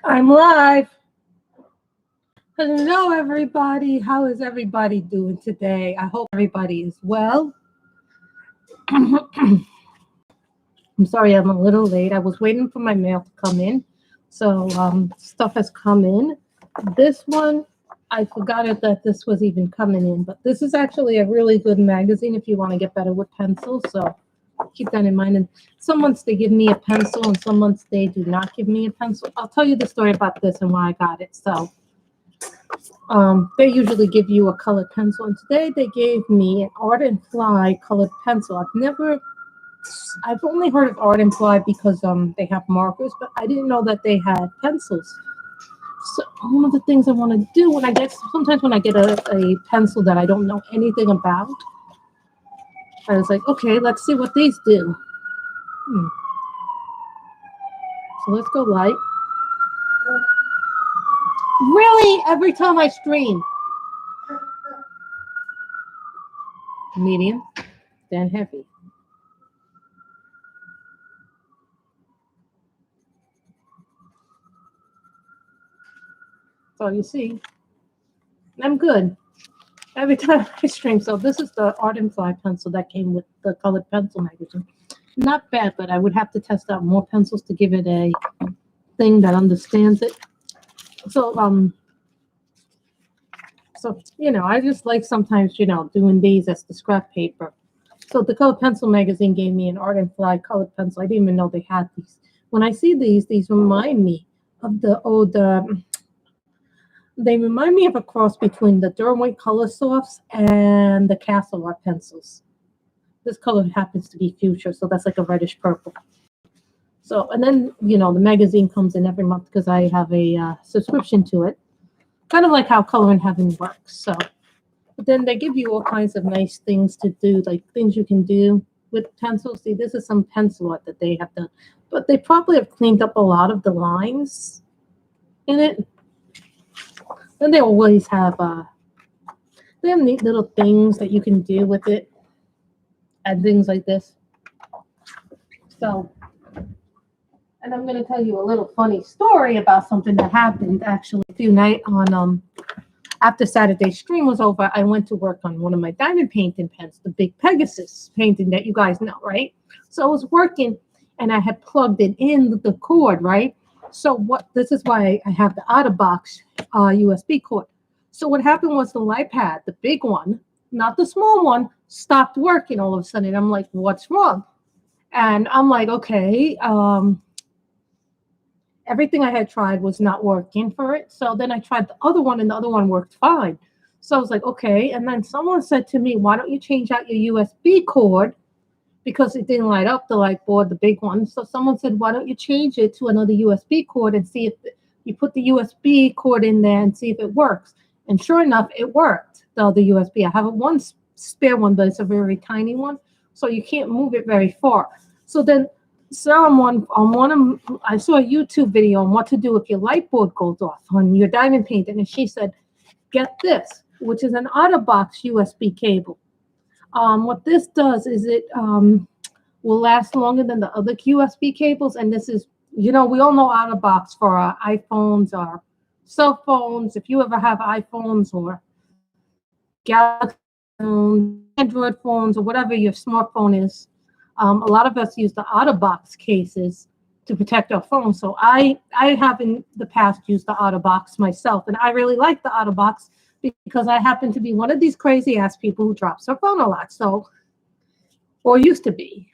I'm live. Hello, everybody. How is everybody doing today? I hope everybody is well. I'm sorry I'm a little late. I was waiting for my mail to come in. So stuff has come in. This one, I forgot that this was even coming in. But this is actually a really good magazine if you want to get better with pencils. So keep that in mind. And some months they give me a pencil and some months they do not give me a pencil. I'll tell you the story about this and why I got it. So they usually give you a colored pencil, and today they gave me an Art and Fly colored pencil. I've only heard of Art and Fly because they have markers, but I didn't know that they had pencils. So one of the things I want to do sometimes when I get a pencil that I don't know anything about, I was like, okay, let's see what these do. So let's go light. Really, every time I stream. Medium, then heavy. So you see, I'm good every time I stream. So this is the Art and Fly pencil that came with the colored pencil magazine. Not bad, but I would have to test out more pencils to give it a thing that understands it. So I just like sometimes doing these as the scrap paper. So the colored pencil magazine gave me an Art and Fly colored pencil. I didn't even know they had these. When I see these remind me of the old. They remind me of a cross between the Derwent Color Softs and the Castle Art pencils. This color happens to be fuchsia, so that's like a reddish purple. So, and then, the magazine comes in every month because I have a subscription to it. Kind of like how Color in Heaven works. So, but then they give you all kinds of nice things to do, like things you can do with pencils. See, this is some pencil art that they have done. But they probably have cleaned up a lot of the lines in it. Then they always have they have neat little things that you can do with it and things like this. So, and I'm going to tell you a little funny story about something that happened actually a few nights on after Saturday's stream was over. I went to work on one of my diamond painting pens, the big Pegasus painting that you guys know, right? So I was working and I had plugged it in the cord, right? So this is why I have the Otterbox USB cord. So what happened was the light pad, the big one, not the small one, stopped working all of a sudden. I'm like, what's wrong? And I'm like, okay, everything I had tried was not working for it. So then I tried the other one and the other one worked fine. So I was like, okay. And then someone said to me, why don't you change out your USB cord? Because it didn't light up the light board, the big one. So someone said, why don't you change it to another USB cord and see if you put the USB cord in there and see if it works. And sure enough, it worked, the other USB. I have one spare one, but it's a very tiny one. So you can't move it very far. So then I saw a YouTube video on what to do if your light board goes off on your diamond painting. And she said, get this, which is an Otterbox USB cable. What this does is it will last longer than the other USB cables. And this is, we all know Otterbox for our iPhones or cell phones. If you ever have iPhones or Galaxy phones, Android phones, or whatever your smartphone is, a lot of us use the Otterbox cases to protect our phone. So I have in the past used the Otterbox myself, and I really like the Otterbox because I happen to be one of these crazy ass people who drops their phone a lot. So, or used to be.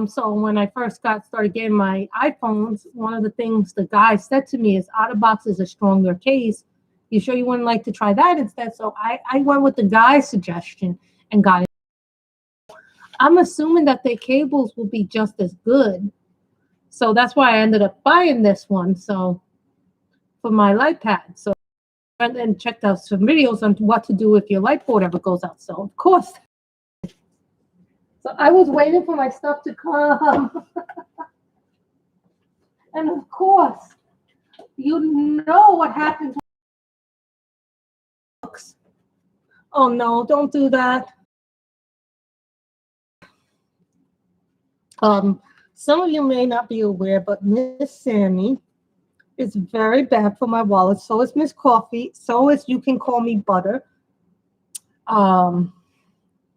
So when I first started getting my iPhones, one of the things the guy said to me is Otterbox is a stronger case. You sure you wouldn't like to try that instead? So I went with the guy's suggestion and got it. I'm assuming that their cables will be just as good. So that's why I ended up buying this one. So for my light pad. So and then checked out some videos on what to do if your light board ever goes out. So of course. So I was waiting for my stuff to come. And of course, you know what happens. Oh no, don't do that. Some of you may not be aware, but Miss Sammy It's very bad for my wallet. So is Miss Coffee. So is You Can Call Me Butter. Um,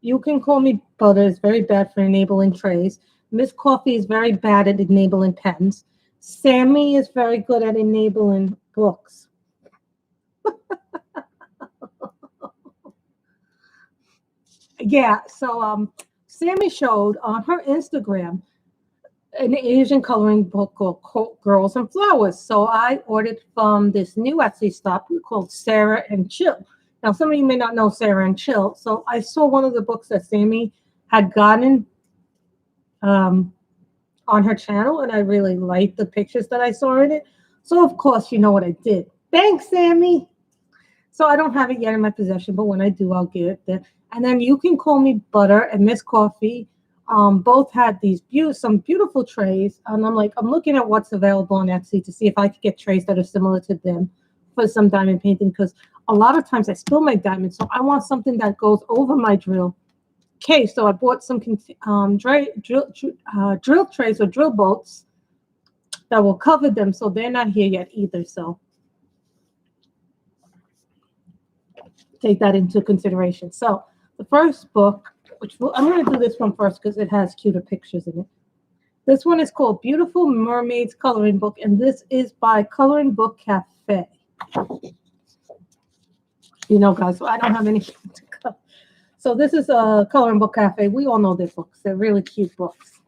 You Can Call Me Butter is very bad for enabling trays. Miss Coffee is very bad at enabling pens. Sammy is very good at enabling books. Yeah, so Sammy showed on her Instagram an Asian coloring book called Girls and Flowers. So I ordered from this new Etsy shop called Sarah and Chill. Now, some of you may not know Sarah and Chill. So I saw one of the books that Sammy had gotten um, on her channel, and I really liked the pictures that I saw in it. So, of course, you know what I did. Thanks, Sammy. So I don't have it yet in my possession, but when I do, I'll get it there. And then You Can Call Me Butter and Miss Coffee both had these some beautiful trays. And I'm looking at what's available on Etsy to see if I could get trays that are similar to them for some diamond painting, because a lot of times I spill my diamonds. So I want something that goes over my drill. Okay, so I bought some drill trays or drill bolts that will cover them. So they're not here yet either. So take that into consideration. So the first book, I'm going to do this one first because it has cuter pictures in it. This one is called Beautiful Mermaids Coloring Book, and this is by Coloring Book Cafe. You know, guys, so I don't have anything to color. So this is a Coloring Book Cafe. We all know their books. They're really cute books.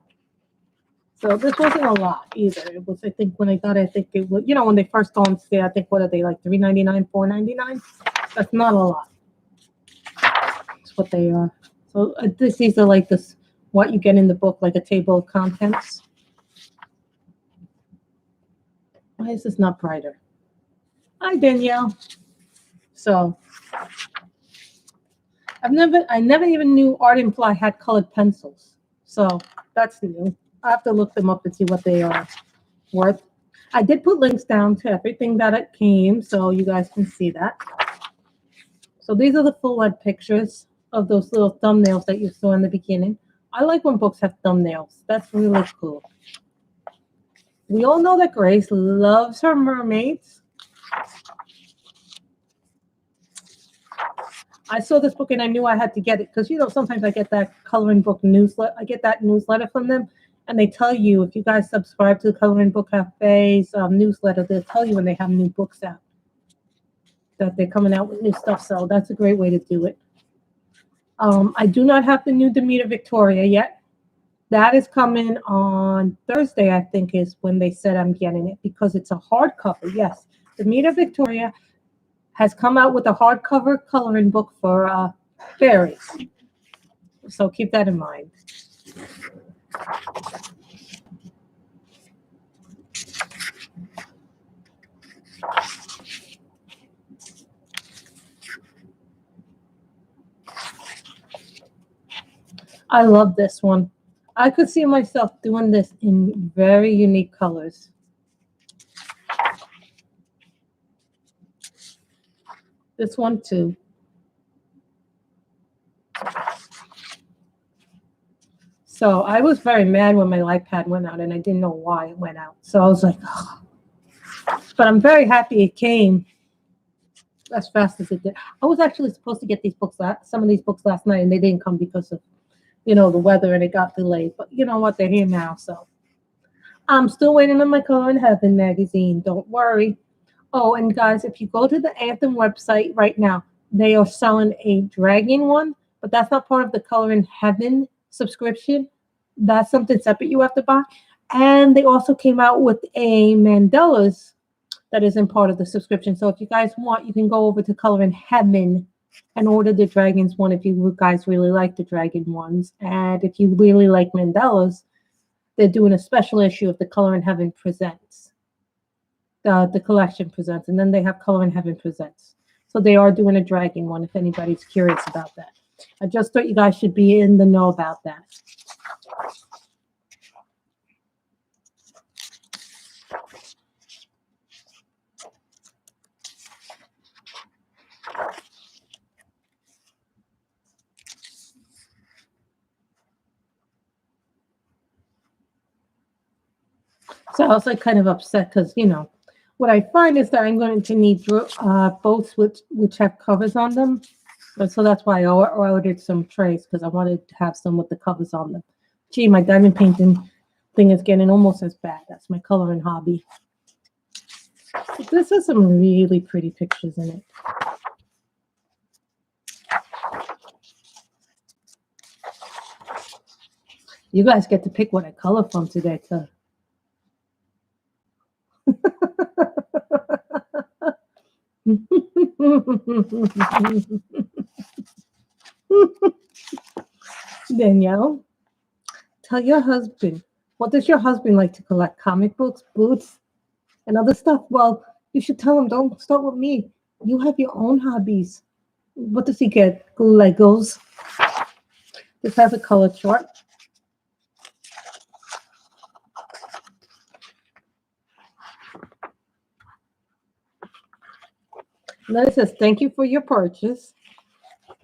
So this wasn't a lot either. It was, I think, when I got it, I think it was, when they first go on sale, I think, what are they, like $3.99, $4.99? That's not a lot. That's what they are. So these are like this, what you get in the book, like a table of contents. Why is this not brighter? Hi, Danielle. So I never even knew Art and Fly had colored pencils. So that's new. I have to look them up and see what they are worth. I did put links down to everything that it came, so you guys can see that. So these are the full-length pictures of those little thumbnails that you saw in the beginning. I like when books have thumbnails. That's really cool. We all know that Grace loves her mermaids. I saw this book and I knew I had to get it because, sometimes I get that coloring book newsletter. I get that newsletter from them, and they tell you, if you guys subscribe to the Coloring Book Cafe's newsletter, they'll tell you when they have new books out, that they're coming out with new stuff. So that's a great way to do it. I do not have the new Demeter Victoria yet. That is coming on Thursday, I think, is when they said I'm getting it, because it's a hardcover. Yes, Demeter Victoria has come out with a hardcover coloring book for fairies. So keep that in mind. I love this one. I could see myself doing this in very unique colors. This one too. So I was very mad when my light pad went out, and I didn't know why it went out. So I was like, oh. But I'm very happy it came as fast as it did. I was actually supposed to get these books, some of these books last night, and they didn't come because of, the weather, and it got delayed. But you know what? They're here now. So I'm still waiting on my Color in Heaven magazine. Don't worry. Oh, and guys, if you go to the Anthem website right now, they are selling a dragon one, but that's not part of the Color in Heaven subscription. That's something separate you have to buy. And they also came out with a mandalas that isn't part of the subscription. So if you guys want, you can go over to Color in Heaven and order the dragons one if you guys really like the dragon ones. And if you really like mandalas, they're doing a special issue of the Color in Heaven Presents. The collection presents, and then they have Color in Heaven Presents. So they are doing a dragon one if anybody's curious about that. I just thought you guys should be in the know about that. So I was like kind of upset because, What I find is that I'm going to need boats which have covers on them. So that's why I ordered some trays, because I wanted to have some with the covers on them. Gee, my diamond painting thing is getting almost as bad. That's my coloring hobby. This has some really pretty pictures in it. You guys get to pick what I color from today, too. Danielle, tell your husband, what does your husband like to collect? Comic books, boots, and other stuff? Well, you should tell him, don't start with me. You have your own hobbies. What does he get? Legos. This has a color chart. And then it says, thank you for your purchase.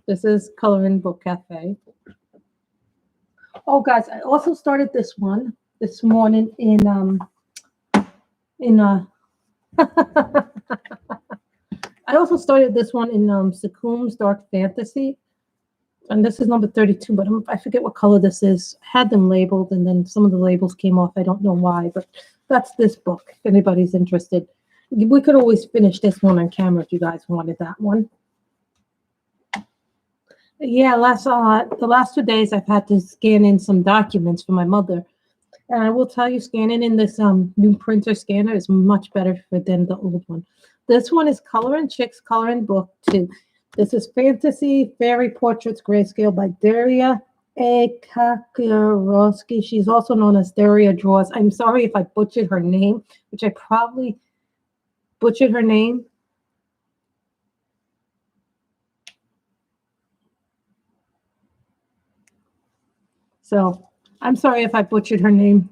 This is Coloring Book Cafe. Oh, guys, I also started this one this morning in I also started this one in Sakum's Dark Fantasy. And this is number 32, but I forget what color this is. I had them labeled, and then some of the labels came off. I don't know why, but that's this book, if anybody's interested. We could always finish this one on camera if you guys wanted that one. Yeah, the last 2 days I've had to scan in some documents for my mother. And I will tell you, scanning in this new printer scanner is much better than the old one. This one is Coloring Chics, Coloring Book 2. This is Fantasy Fairy Portraits Grayscale by Daria Ekakarowski. She's also known as Daria Draws. I'm sorry if I butchered her name, which I probably butchered her name. So I'm sorry if I butchered her name.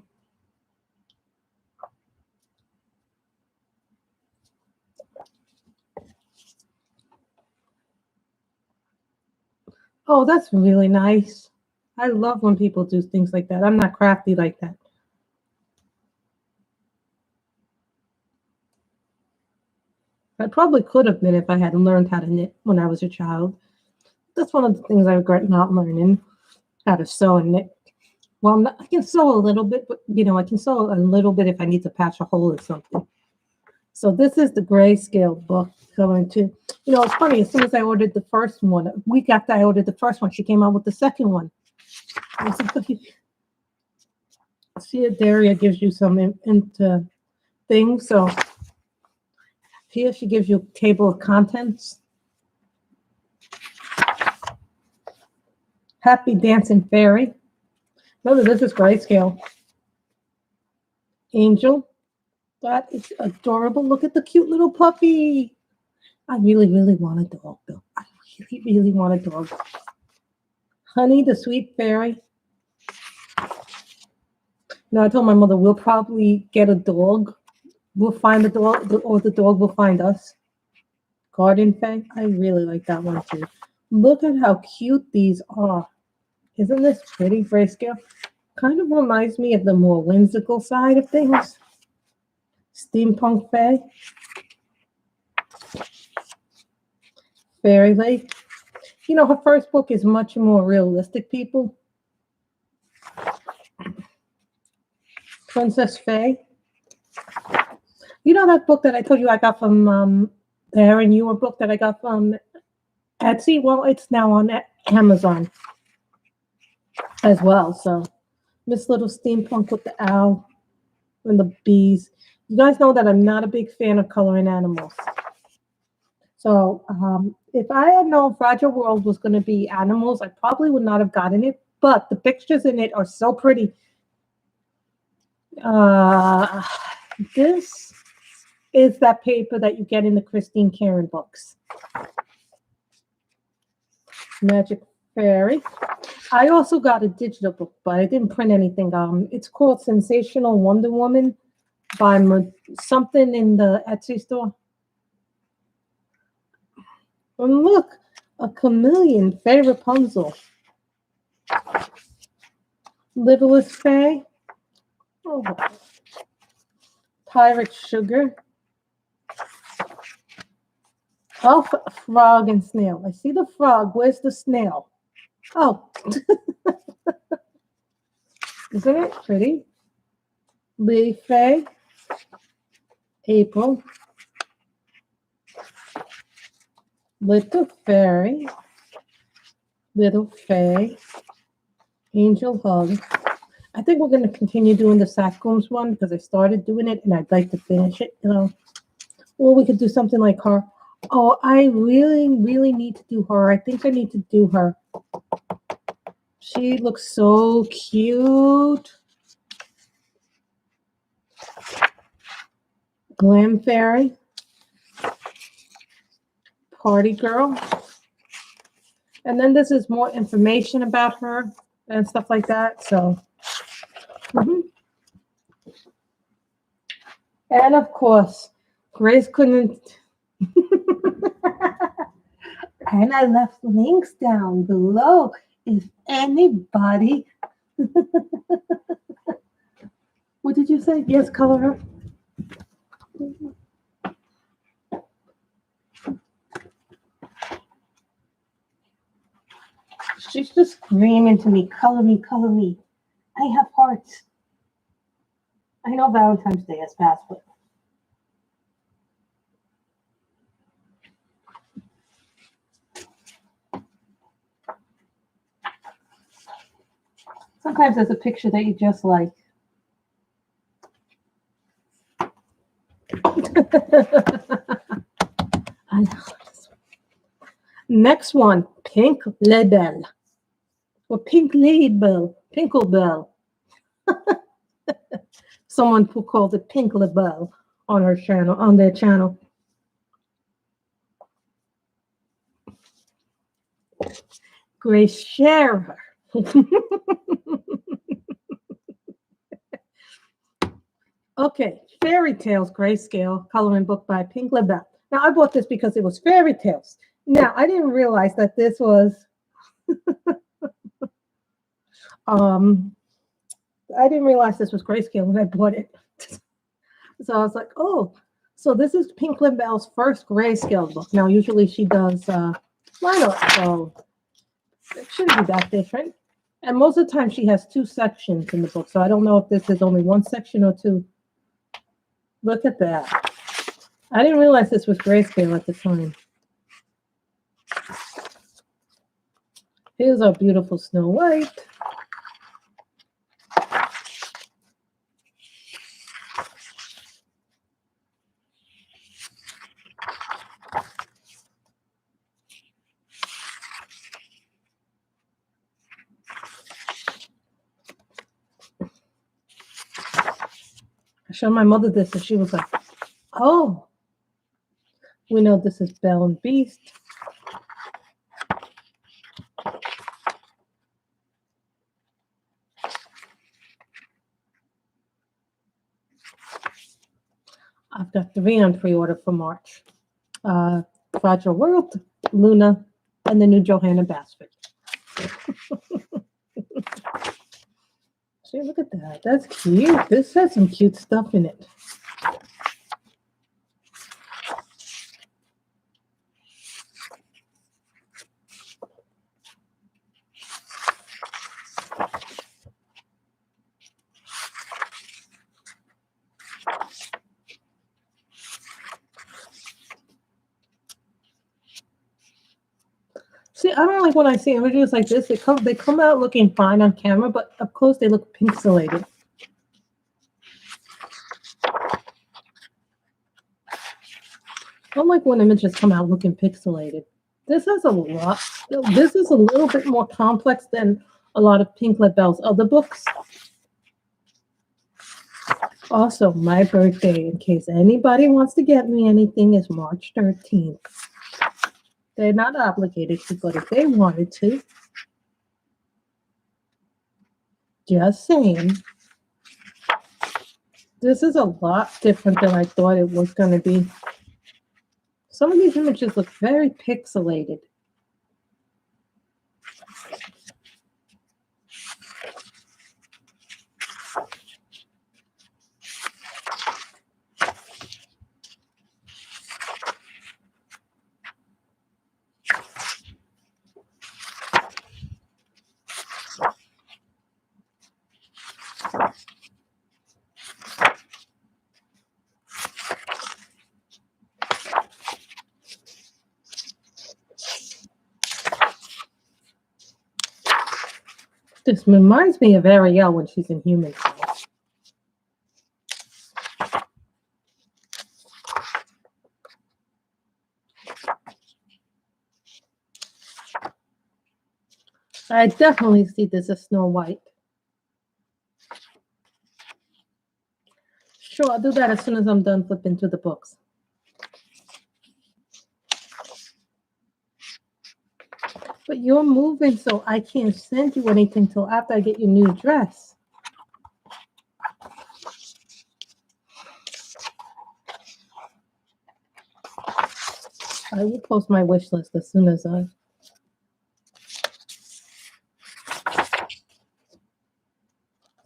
Oh, that's really nice. I love when people do things like that. I'm not crafty like that. I probably could have been if I had learned how to knit when I was a child. That's one of the things I regret not learning, how to sew and knit. Well, I can sew a little bit, but I can sew a little bit if I need to patch a hole or something. So this is the Grayscale book going to, it's funny, as soon as I ordered the first one, a week after I ordered the first one, she came out with the second one. See, Daria gives you some into things. So here she gives you a table of contents. Happy Dancing Fairy. Remember, this is Grayscale. Angel. That is adorable. Look at the cute little puppy. I really, really want a dog, though. I really, really want a dog. Honey, the Sweet Fairy. I told my mother we'll probably get a dog. We'll find the dog, or the dog will find us. Garden Fae. I really like that one, too. Look at how cute these are. Isn't this pretty, Grayscale? Kind of reminds me of the more whimsical side of things. Steampunk Fae. Fairy Lake. Her first book is much more realistic, people. Princess Fae. That book that I told you I got from the Aaron Ewer book that I got from Etsy? Well, it's now on Amazon as well. So Miss Little Steampunk with the owl and the bees. You guys know that I'm not a big fan of coloring animals. So if I had known Fragile World was going to be animals, I probably would not have gotten it. But the pictures in it are so pretty. This is that paper that you get in the Christine Karen books. Magic Fairy. I also got a digital book, but I didn't print anything. It's called Sensational Wonder Woman by something in the Etsy store. And look, a chameleon, Fae Rapunzel. Littlest Fae. Oh. Pirate Sugar. Oh, frog and snail. I see the frog. Where's the snail? Oh, isn't it pretty? Lily Faye, April, Little Fairy, Little Faye, Angel Hug. I think we're going to continue doing the Sackcombs one because I started doing it and I'd like to finish it, you know. Or we could do something like her. Oh, I really, really need to do her. I think I need to do her. She looks so cute. Glam Fairy. Party Girl. And then this is more information about her and stuff like that. So, and of course, Grace couldn't. And I left links down below if anybody. What did you say? Yes, color her. She's just screaming to me, color me, color me. I have hearts. I know Valentine's Day has passed, but sometimes there's a picture that you just like. Next one, PinkLe Belle. Or PinkLe Belle. Someone who called it PinkLe Belle on her channel, on their channel. Grayscale. Okay, Fairytales Grayscale coloring book by PinkLe Belle. Now I bought this because it was Fairytales. Now I didn't realize that this was I didn't realize this was Grayscale when I bought it. So I was like, oh, so this is PinkLe Belle's first Grayscale book. Now usually she does line art, so it shouldn't be that different. And most of the time she has two sections in the book, so I don't know if this is only one section or two. Look at that. I didn't realize this was Grayscale at the time. Here's our beautiful Snow White. I showed my mother this and she was like, oh, we know this is Belle and Beast. I've got 3 on pre-order for March. Fragile World, Luna, and the new Johanna Basket. See, look at that. That's cute. This has some cute stuff in it. See, I don't like when I see images like this. They come out looking fine on camera, but up close they look pixelated. I don't like when images come out looking pixelated. This has a lot. This is a little bit more complex than a lot of PinkLe Belle's other books. Also, my birthday, in case anybody wants to get me anything, is March 13th. They're not obligated to, but if they wanted to. Just saying. This is a lot different than I thought it was going to be. Some of these images look very pixelated. This reminds me of Ariel when she's in human form. I definitely see this as Snow White. Sure, I'll do that as soon as I'm done flipping through the books. But you're moving, so I can't send you anything till after I get your new dress. I will post my wish list as soon as I...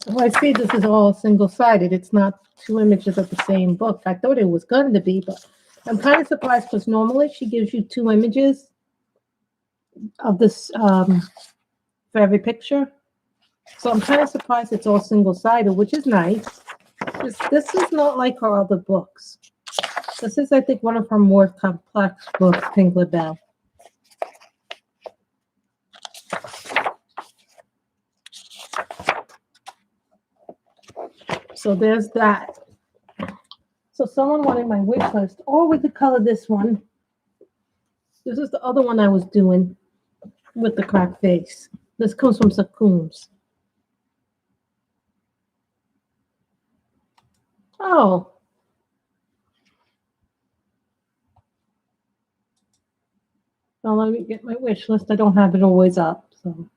Oh, I see this is all single-sided. It's not two images of the same book. I thought it was going to be, but I'm kind of surprised because normally she gives you two images of this for every picture. So I'm kind of surprised it's all single-sided, which is nice. This is not like her other books. This is, I think, one of her more complex books, PinkLe Belle. So there's that. So someone wanted my wish list, or we could color this one. This is the other one I was doing with the cracked face. This comes from Succumbs. Oh. Now let me get my wish list. I don't have it always up, so.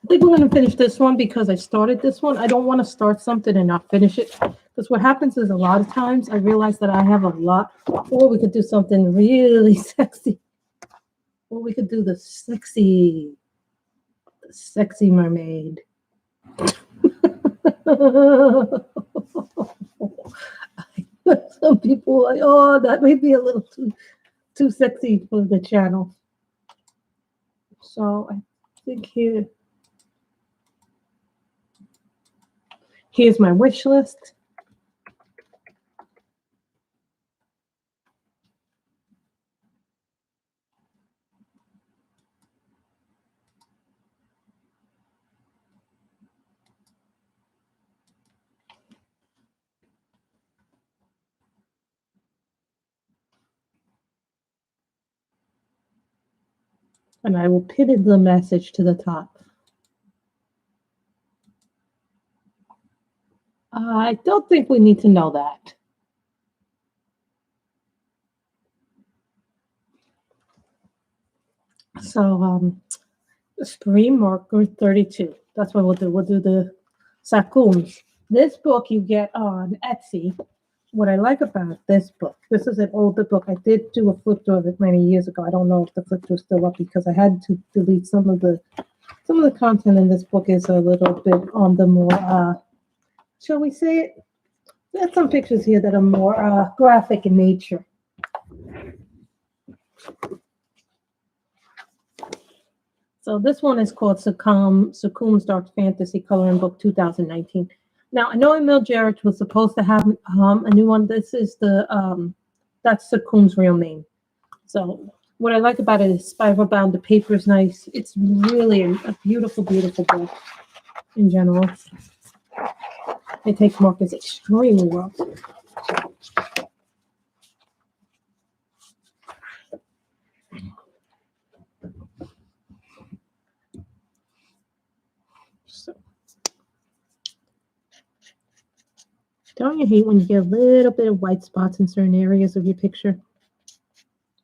I think we're going to finish this one because I started this one. I don't want to start something and not finish it. Because what happens is a lot of times I realize that I have a lot. Or we could do something really sexy. Or we could do the sexy mermaid. Some people are like, oh, that may be a little too sexy for the channel. So I think here's my wish list. And I will pin the message to the top. I don't think we need to know that. So, Scream marker 32. That's what we'll do. We'll do the Succumbs. This book you get on Etsy. What I like about this book, this is an older book. I did do a flip through of it many years ago. I don't know if the flip through is still up because I had to delete some of the content in this book is a little bit on the more shall we say it? There's some pictures here that are more graphic in nature. So this one is called Succumbs Dark Fantasy Coloring Book 2019. Now, I know Emil Jarrett was supposed to have a new one. This is that's Succumbs' real name. So what I like about it is spiral bound. The paper is nice. It's really a beautiful, beautiful book in general. It takes markers extremely well. Don't you hate when you get a little bit of white spots in certain areas of your picture?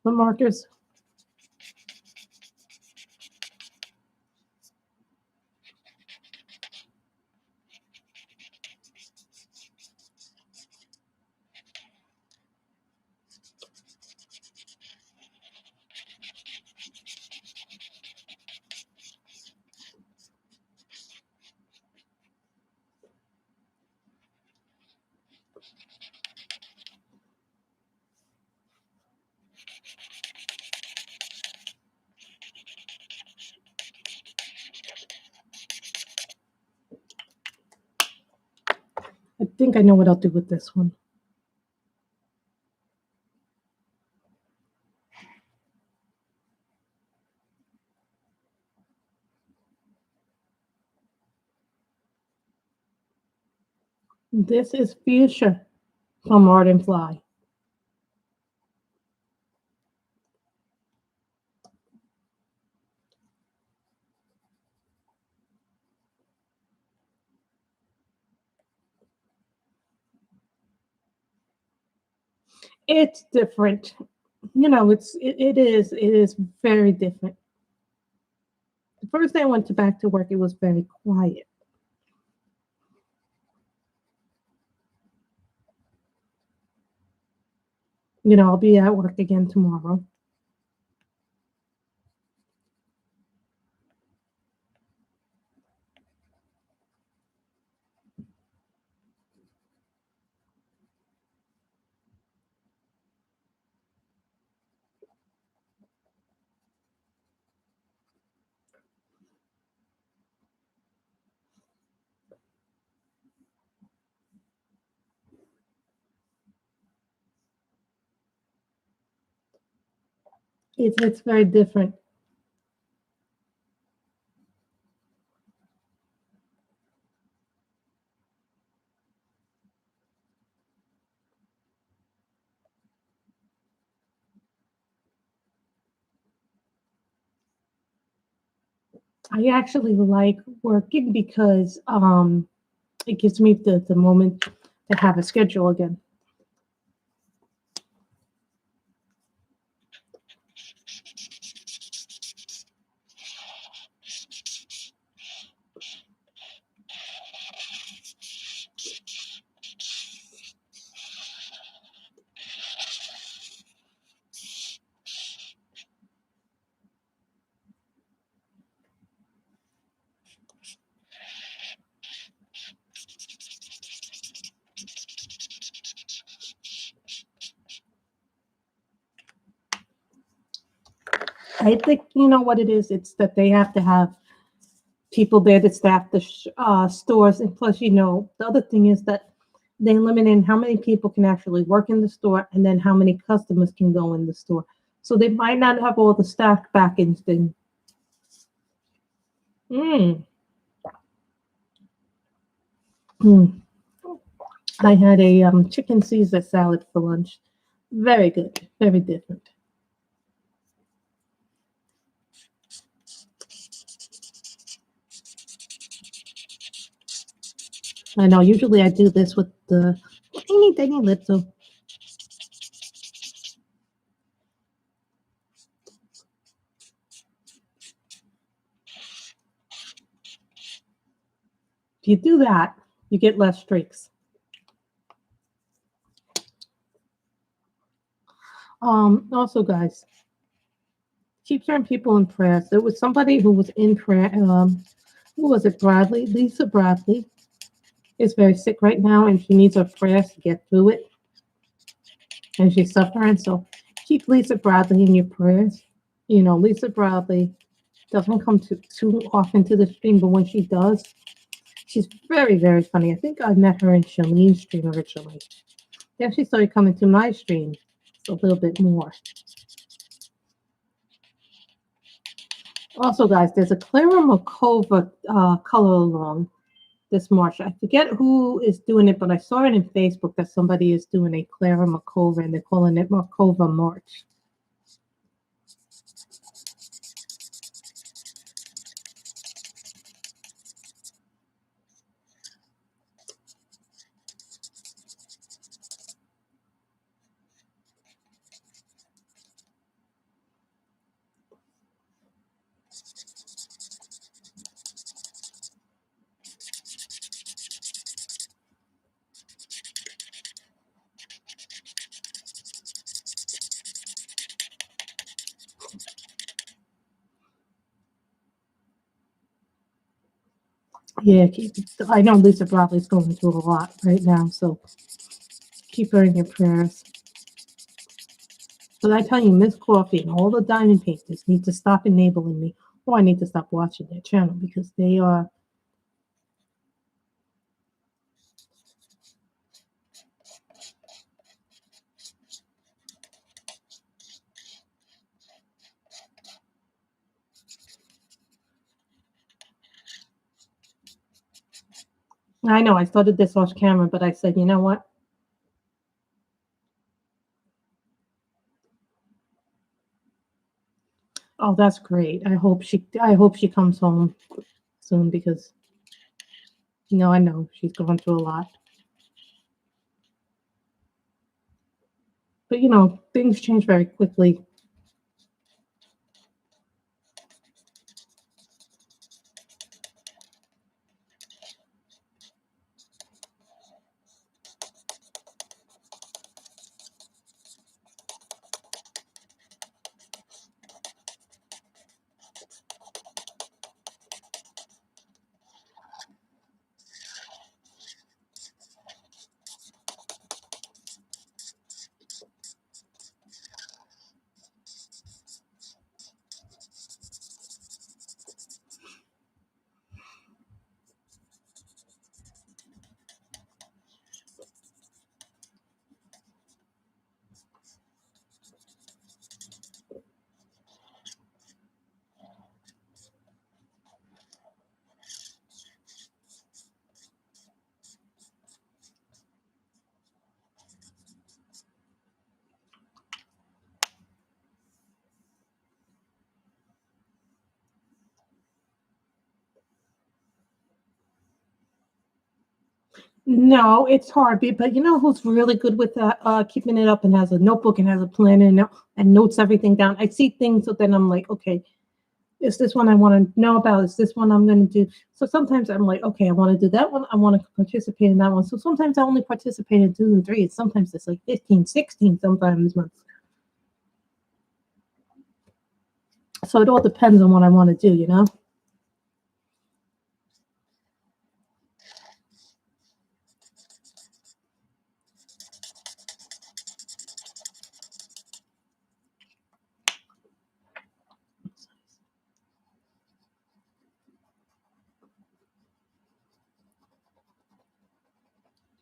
The markers. think I know what I'll do with this one. This is Fuchsia from Art and Fly. It's different. You know, it is very different. The first day I went back to work, it was very quiet. You know, I'll be at work again tomorrow. It's very different. I actually like working because it gives me the moment to have a schedule again. I think you know what it is. It's that they have to have people there to staff the stores, and plus, you know, the other thing is that they limit in how many people can actually work in the store, and then how many customers can go in the store. So they might not have all the staff back in thing. Mm. Mm. I had a chicken Caesar salad for lunch. Very good, very different. I know. Usually, I do this with the teeny tiny little. If you do that, you get less streaks. Also, guys, keep certain people in prayer. There was somebody who was in prayer. Who was it? Bradley, Lisa Bradley is very sick right now, and she needs our prayers to get through it. And she's suffering. So keep Lisa Bradley in your prayers. You know, Lisa Bradley doesn't come too often to the stream, but when she does, she's very, very funny. I think I met her in Shalene's stream originally. Then she started coming to my stream a little bit more. Also, guys, there's a Clara Makova color along this March. I forget who is doing it, but I saw it in Facebook that somebody is doing a Clara Makova, and they're calling it Makova March. Yeah, I know Lisa Bradley's going through a lot right now, so keep her in your prayers. But I tell you, Miss Coffee and all the diamond painters need to stop enabling me, or I need to stop watching their channel because they are. I know I started this off camera, but I said, you know what? Oh, that's great. I hope she comes home soon because I know she's going through a lot. But things change very quickly. No, it's hard, but you know who's really good with that? Keeping it up and has a notebook and has a planner and notes everything down. I see things, so then I'm like, okay, is this one I want to know about? Is this one I'm going to do? So sometimes I'm like, okay, I want to do that one. I want to participate in that one. So sometimes I only participate in 2 and 3. Sometimes it's like 15, 16 sometimes months. So it all depends on what I want to do.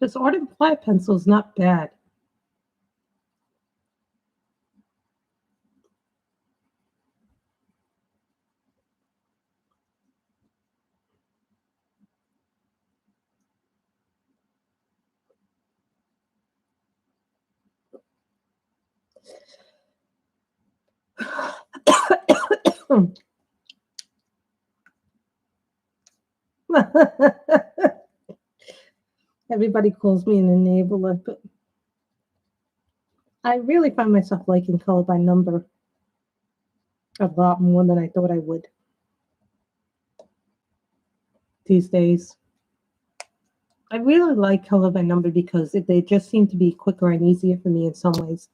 This art and flat pencil is not bad. Everybody calls me an enabler, but I really find myself liking color by number a lot more than I thought I would these days. I really like color by number because they just seem to be quicker and easier for me in some ways.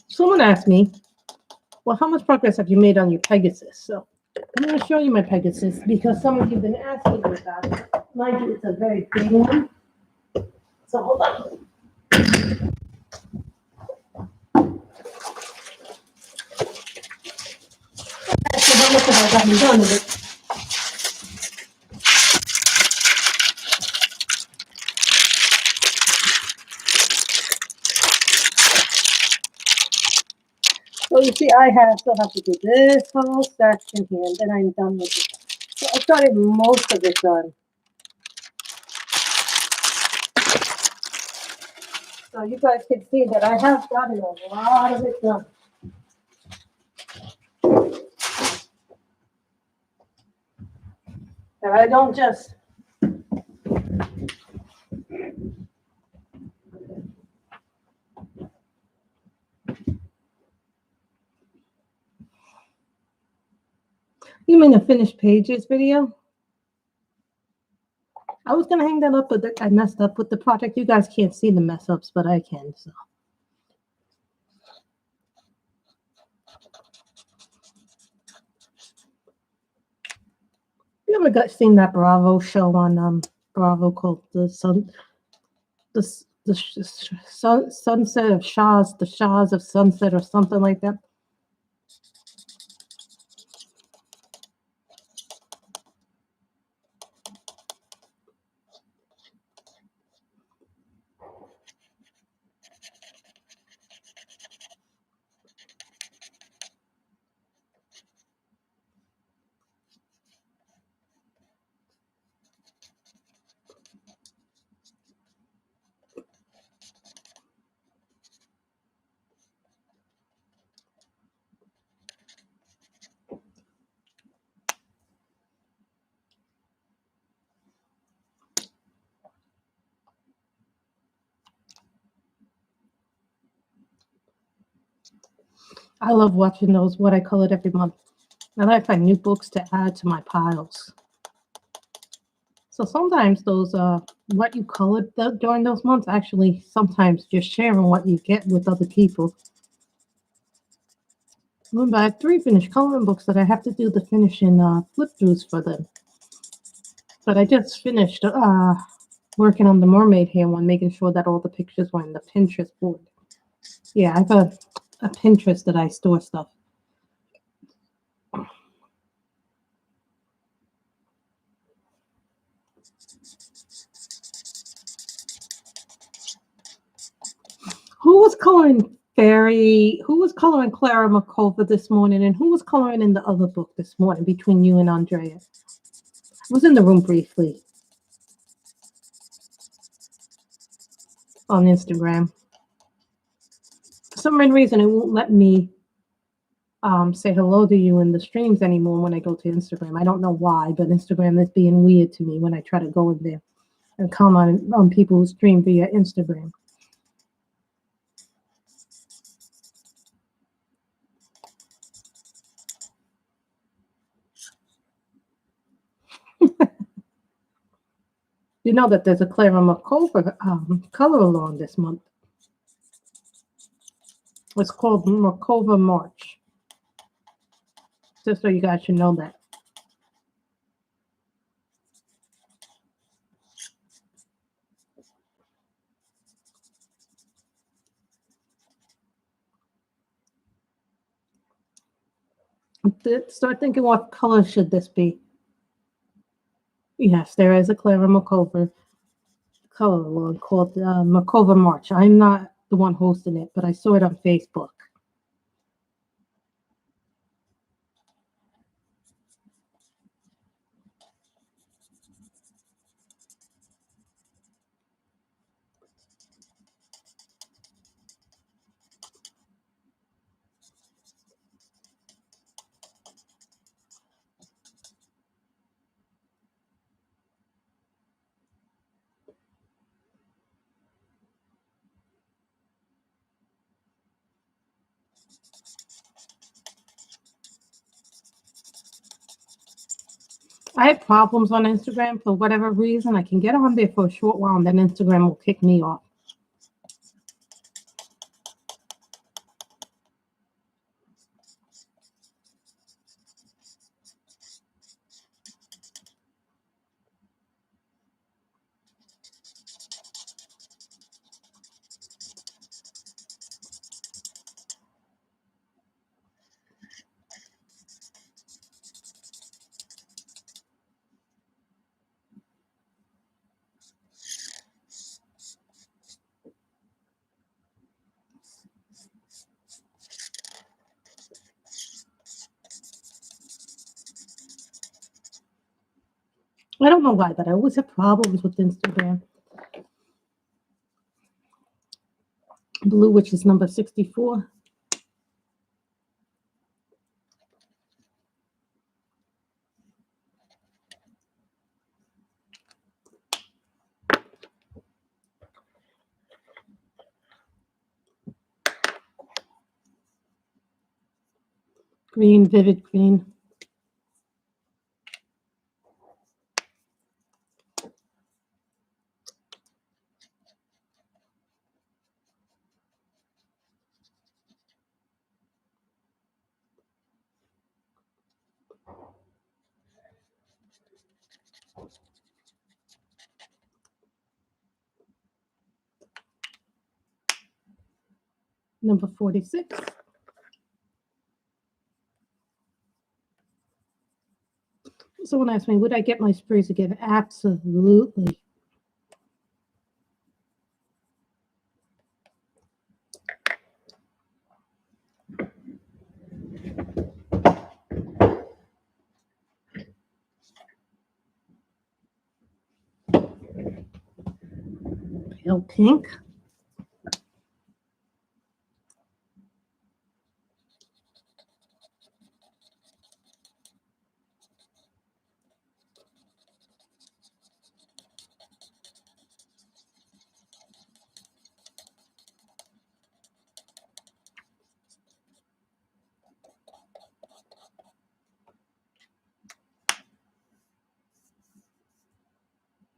Someone asked me, well, how much progress have you made on your Pegasus? So I'm going to show you my Pegasus because some of you have been asking me about it. Mind you, it's a very big one. So hold on. So how much have I gotten done with it? So you see, still have to do this whole section here, and then I'm done with it. So I started most of it done. So you guys can see that I have gotten a lot of it done. And I don't just You mean a finished pages video? I was gonna hang that up, but I messed up with the project. You guys can't see the mess ups, but I can. So ever got seen that Bravo show on Bravo called the Sunset of Shahs, the Shahs of Sunset or something like that? I love watching those, what I call it, every month. And I find new books to add to my piles. So sometimes those, what you call it during those months, actually sometimes just sharing what you get with other people. Remember, I have 3 finished coloring books that I have to do the finishing flip-throughs for them. But I just finished working on the mermaid hair one, making sure that all the pictures were in the Pinterest board. Yeah, I have a Pinterest that I store stuff. Who was coloring who was coloring Clara Makova this morning, and who was coloring in the other book this morning between you and Andrea? I was in the room briefly on Instagram. For some reason, it won't let me say hello to you in the streams anymore when I go to Instagram. I don't know why, but Instagram is being weird to me when I try to go in there and comment on people who stream via Instagram. You know that there's a Clara Makova color along this month. It's called Makova March. Just so you guys should know that. Start thinking, what color should this be? Yes, there is a Clara Makova color along called Makova March. I'm not the one hosting it, but I saw it on Facebook. I have problems on Instagram for whatever reason. I can get on there for a short while, and then Instagram will kick me off. I don't know why, but I always have problems with Instagram. Blue, which is number 64. Green, vivid green. Number 46. Someone asked me, would I get my sprays again? Absolutely. Pale pink.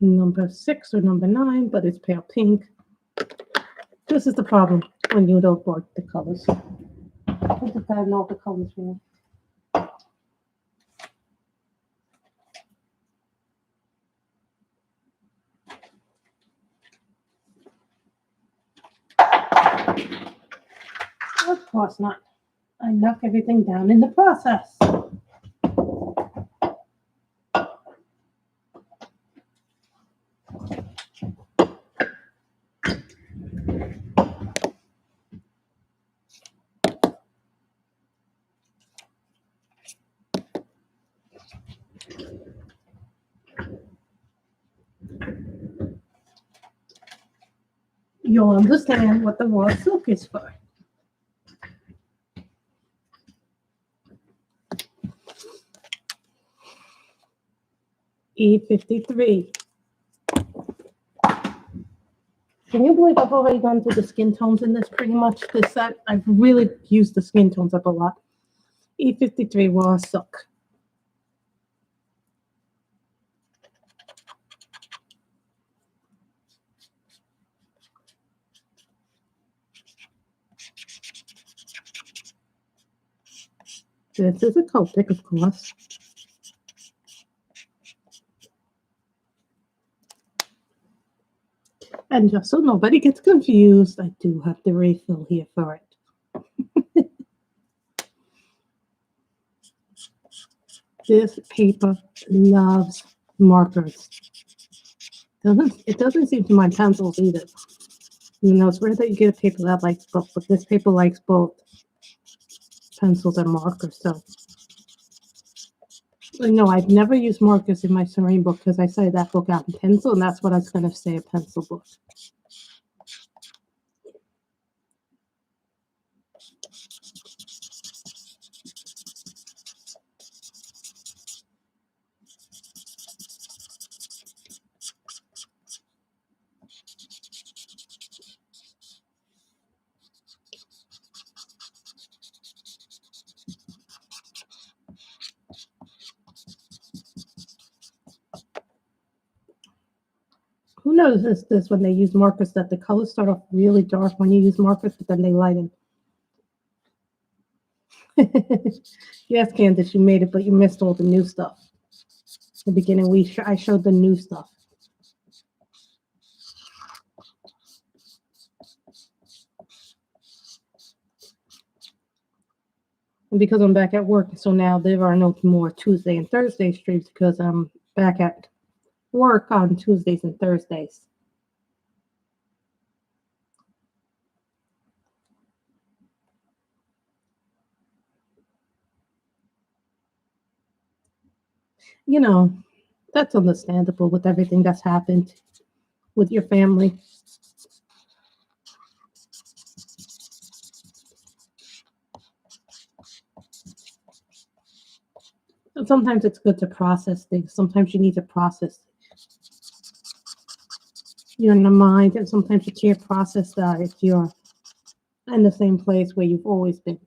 Number 6 or number 9, but it's pale pink. This is the problem when you don't work the colors. I just gotta know the colors for me. Of course not. I knock everything down in the process. You'll understand what the raw silk is for. E53. Can you believe I've already gone through the skin tones in this pretty much this set? I've really used the skin tones up a lot. E53 raw silk. This is a Copic, of course. And just so nobody gets confused, I do have the refill here for it. This paper loves markers. It doesn't seem to mind pencils either. You know, it's rare that you get a paper that likes both, but this paper likes both pencils and markers. So, no, I've never used markers in my Serene book because I started that book out in pencil, and that's what I was going to say, a pencil book. Who knows this when they use markers that the colors start off really dark when you use markers, but then they lighten. Yes, Candace, you made it, but you missed all the new stuff. In the beginning, I showed the new stuff. And because I'm back at work, so now there are no more Tuesday and Thursday streams because I'm back at work on Tuesdays and Thursdays. You know, that's understandable with everything that's happened with your family. And sometimes it's good to process things. Sometimes you need to process. You're in the mind, and sometimes you can't process that if you're in the same place where you've always been.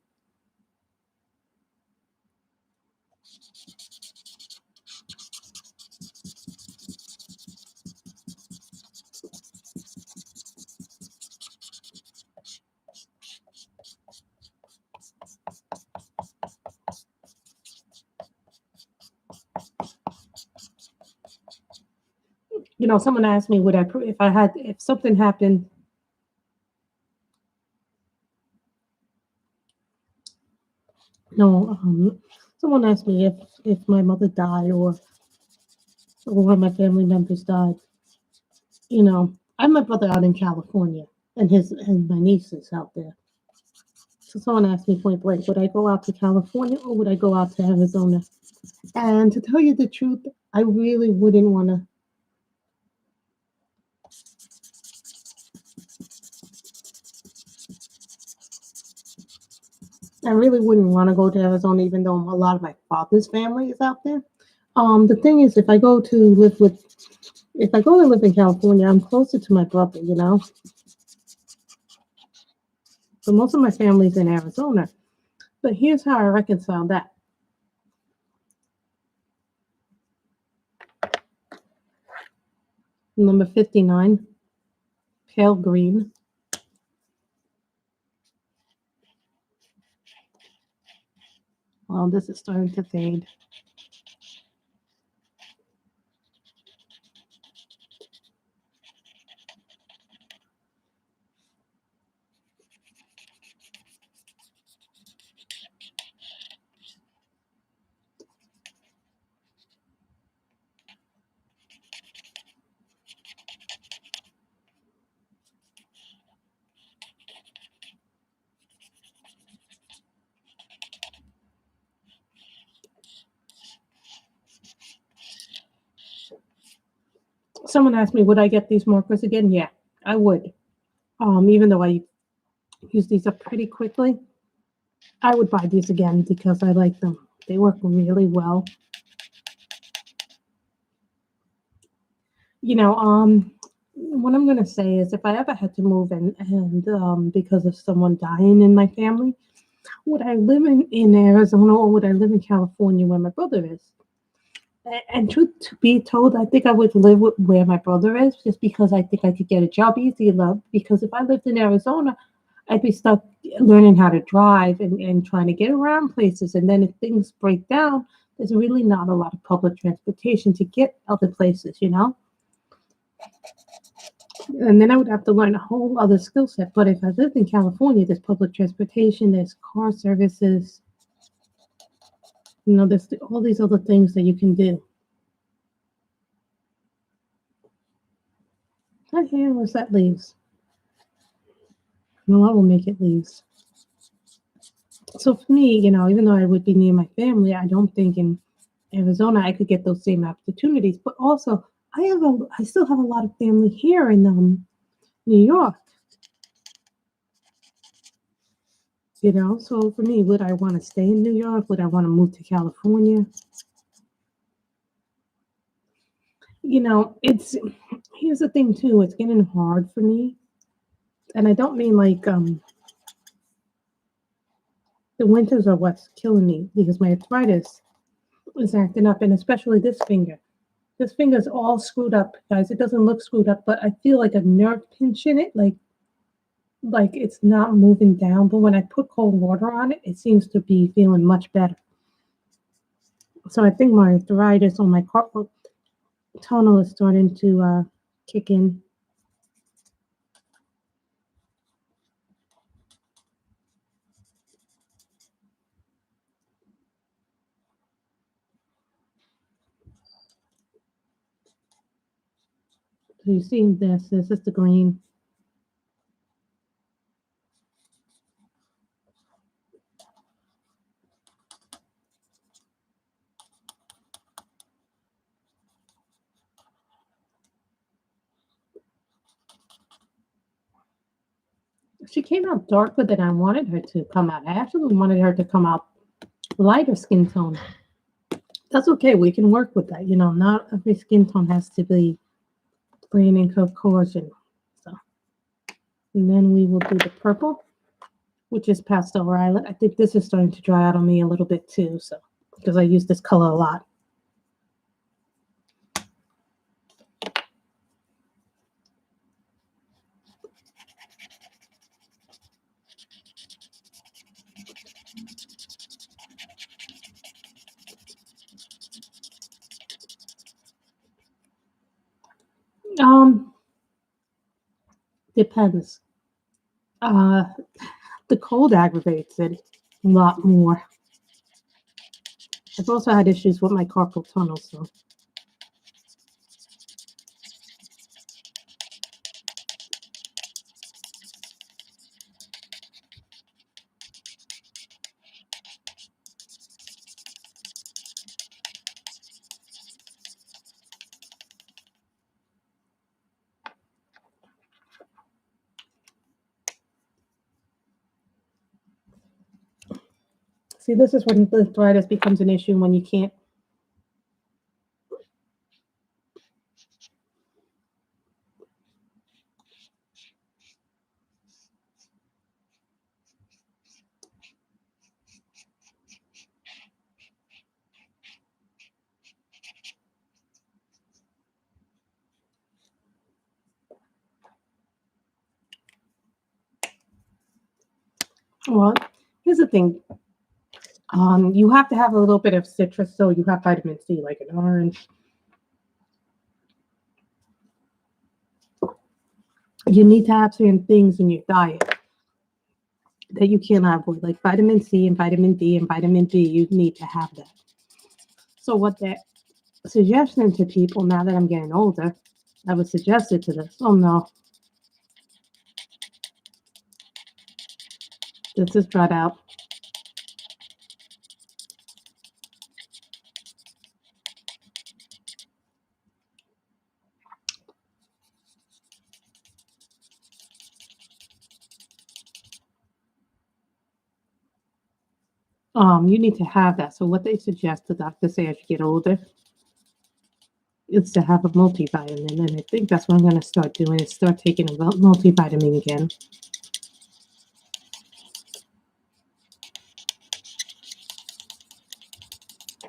Someone asked me, would I, if something happened, no, someone asked me if my mother died or one of my family members died. I have my brother out in California and my niece is out there. So someone asked me point blank, would I go out to California or would I go out to Arizona? And to tell you the truth, I really wouldn't want to. I really wouldn't want to go to Arizona, even though a lot of my father's family is out there. The thing is, if I go to live in California, I'm closer to my brother. So most of my family's in Arizona. But here's how I reconcile that. Number 59, pale green. Well, this is starting to fade. Someone asked me, would I get these markers again? Yeah, I would. Even though I use these up pretty quickly, I would buy these again because I like them. They work really well. What I'm gonna say is, if I ever had to move and because of someone dying in my family, would I live in Arizona or would I live in California where my brother is? And truth to be told, I think I would live where my brother is, just because I think I could get a job easy enough. Because if I lived in Arizona, I'd be stuck learning how to drive and trying to get around places. And then if things break down, there's really not a lot of public transportation to get other places. And then I would have to learn a whole other skill set. But if I lived in California, there's public transportation, there's car services, there's all these other things that you can do. Right here, where's that leaves? No, I will make it leaves. So for me, even though I would be near my family, I don't think in Arizona I could get those same opportunities. But also, I still have a lot of family here in New York. So for me, would I want to stay in New York? Would I want to move to California? It's here's the thing too. It's getting hard for me, and I don't mean like the winters are what's killing me because my arthritis is acting up, and especially this finger. This finger's all screwed up, guys. It doesn't look screwed up, but I feel like a nerve pinch in it, like it's not moving down. But when I put cold water on it, it seems to be feeling much better. So I think my arthritis on my carpal tunnel is starting to kick in. So you see this is the green. She came out darker than I wanted her to come out. I actually wanted her to come out lighter skin tone. That's okay. We can work with that. Not every skin tone has to be plain and Caucasian. So, and then we will do the purple, which is pastel violet. I think this is starting to dry out on me a little bit too. So, because I use this color a lot. Depends. Uh, the cold aggravates it a lot more. I've also had issues with my carpal tunnel, so. See, this is when the arthritis becomes an issue when you can't. Well, here's the thing. You have to have a little bit of citrus, so you have vitamin C, like an orange. You need to have certain things in your diet that you cannot avoid, like vitamin C and vitamin D and vitamin D. You need to have that. So what that suggestion to people, now that I'm getting older, I would suggest it to this. Oh no, this is dried out. You need to have that. So what they suggest, the doctor say as you get older, is to have a multivitamin. And I think that's what I'm going to start doing, is start taking a multivitamin again.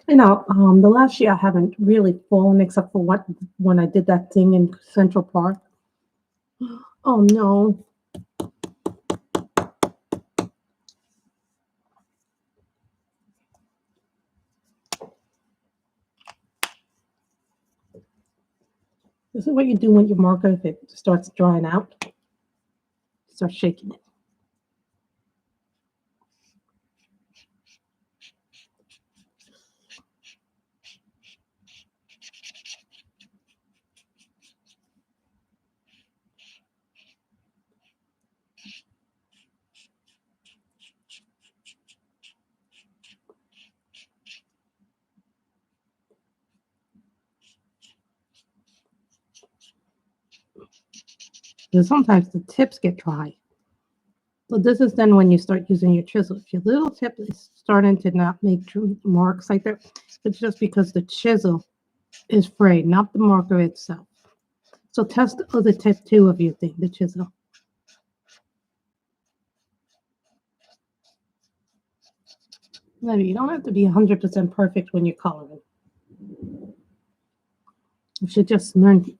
You know, the last year I haven't really fallen except for when I did that thing in Central Park. Oh no. This is what you do when your marker, if it starts drying out, start shaking it. And sometimes the tips get dry. So this is then when you start using your chisel. If your little tip is starting to not make true marks like that, it's just because the chisel is frayed, not the marker itself. So test the other tip too of your thing, the chisel. Maybe you don't have to be 100% perfect when you're coloring. You should just learn.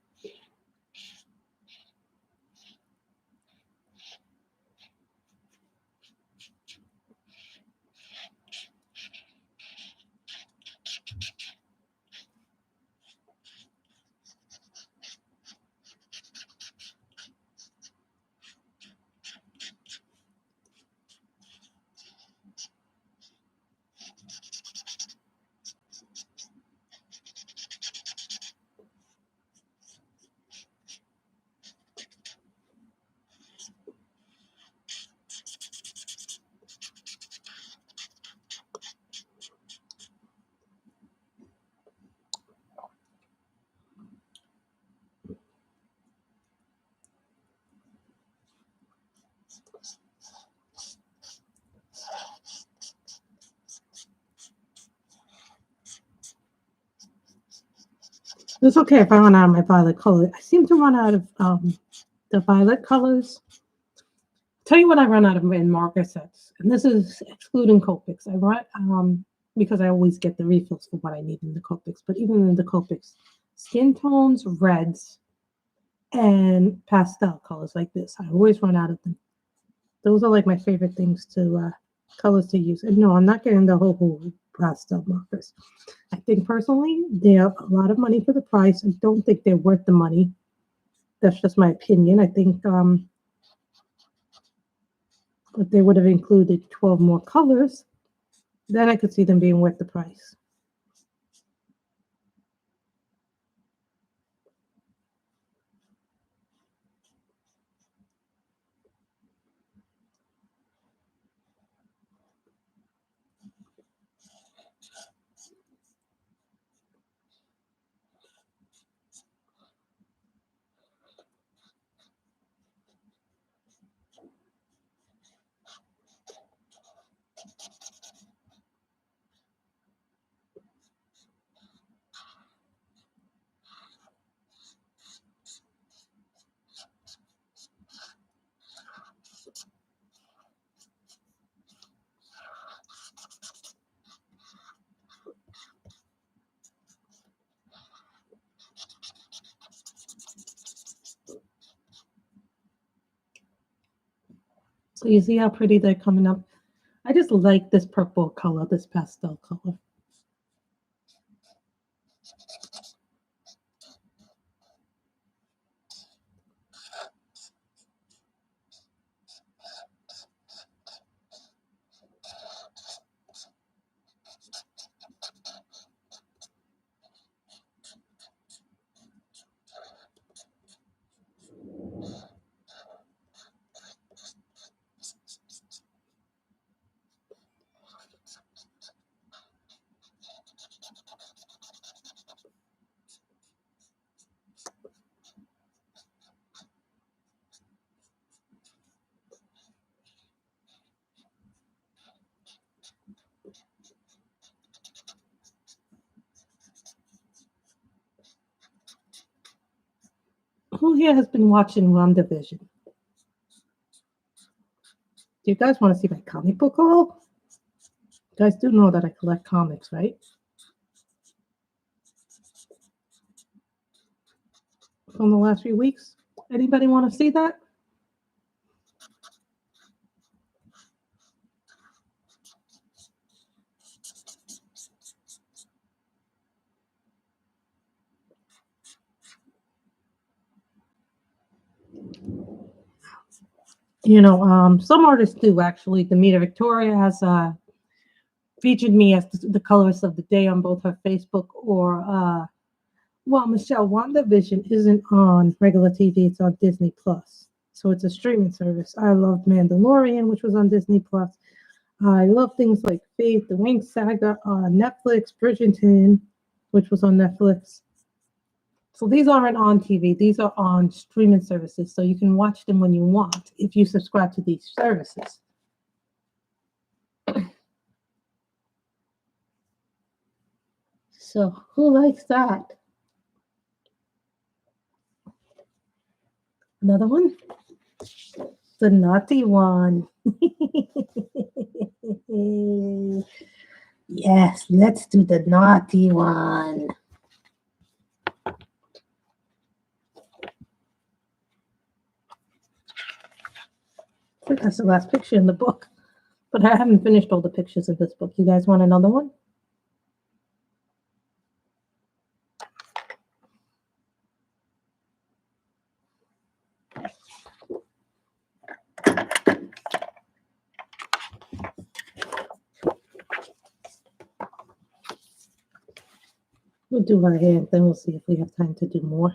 It's okay if I run out of my violet color. I seem to run out of the violet colors. Tell you what I run out of in marker sets, and this is excluding Copics. I run because I always get the refills for what I need in the Copics. But even in the Copics, skin tones, reds, and pastel colors like this. I always run out of them. Those are like my favorite things to colors to use. And no, I'm not getting the whole pastel markers. I think personally they're a lot of money for the price. I don't think they're worth the money. That's just my opinion. I think But they would have included 12 more colors. Then I could see them being worth the price. So you see how pretty they're coming up? I just like this purple color, this pastel color. Who here has been watching WandaVision? Do you guys want to see my comic book haul? You guys do know that I collect comics, right? From the last few weeks. Anybody want to see that? You know, some artists do actually. Demeter Victoria has featured me as the colorist of the day on both her Facebook or well, Michelle, WandaVision isn't on regular TV, it's on Disney Plus. So it's a streaming service. I loved Mandalorian, which was on Disney Plus. I love things like Faith, the Wings Saga on Netflix, Bridgerton, which was on Netflix. So these aren't on TV, these are on streaming services. So you can watch them when you want if you subscribe to these services. So who likes that? Another one? The naughty one. Yes, let's do the naughty one. I think that's the last picture in the book. But I haven't finished all the pictures of this book. You guys want another one? We'll do our hair, then we'll see if we have time to do more.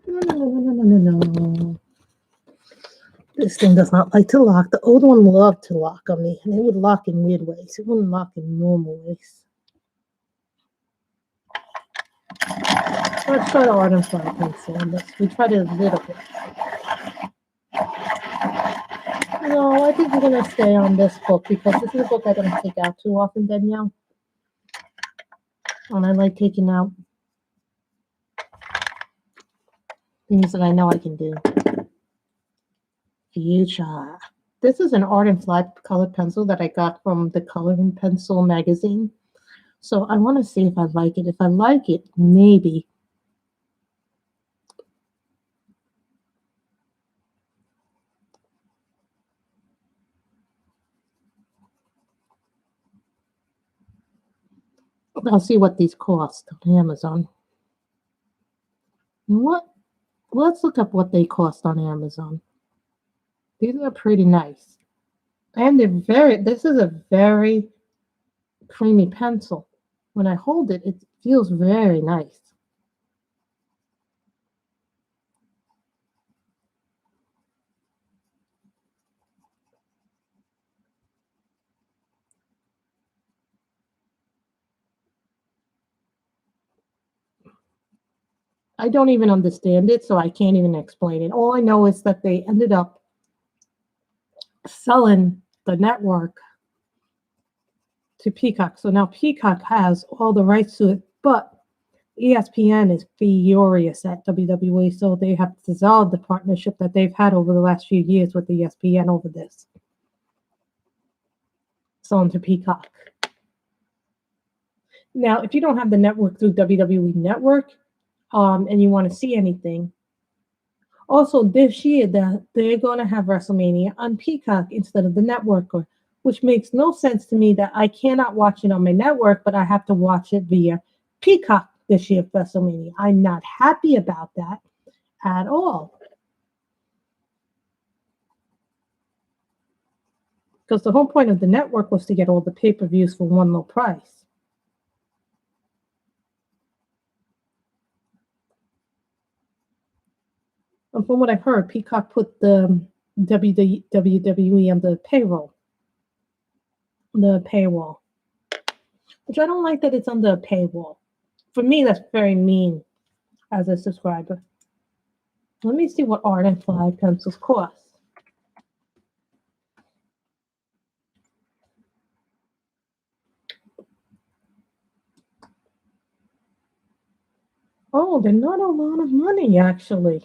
No. This thing does not like to lock. The old one loved to lock on me, and it would lock in weird ways. It wouldn't lock in normal ways. Let's try the art and fire pencil on this. We tried it a little bit. No, I think we're going to stay on this book because this is a book I don't take out too often, Danielle. And I like taking out things that I know I can do. Fuchsia. This is an art and flat colored pencil that I got from the Coloring Pencil magazine. So I want to see if I like it. If I like it, maybe. I'll see what these cost on Amazon. You know what? Let's look up what they cost on Amazon. These are pretty nice. And this is a very creamy pencil. When I hold it, it feels very nice. I don't even understand it, so I can't even explain it. All I know is that they ended up selling the network to Peacock. So now Peacock has all the rights to it, but ESPN is furious at WWE, so they have dissolved the partnership that they've had over the last few years with ESPN over this. Selling to Peacock. Now, if you don't have the network through WWE Network, and you want to see anything, also this year they're going to have WrestleMania on Peacock instead of the network, which makes no sense to me that I cannot watch it on my network, but I have to watch it via Peacock this year for WrestleMania. I'm not happy about that at all. Because the whole point of the network was to get all the pay-per-views for one low price. And from what I've heard, Peacock put the WWE on the paywall, which I don't like that it's under a paywall. For me, that's very mean as a subscriber. Let me see what Art and Fly pencils cost. Oh, they're not a lot of money, actually.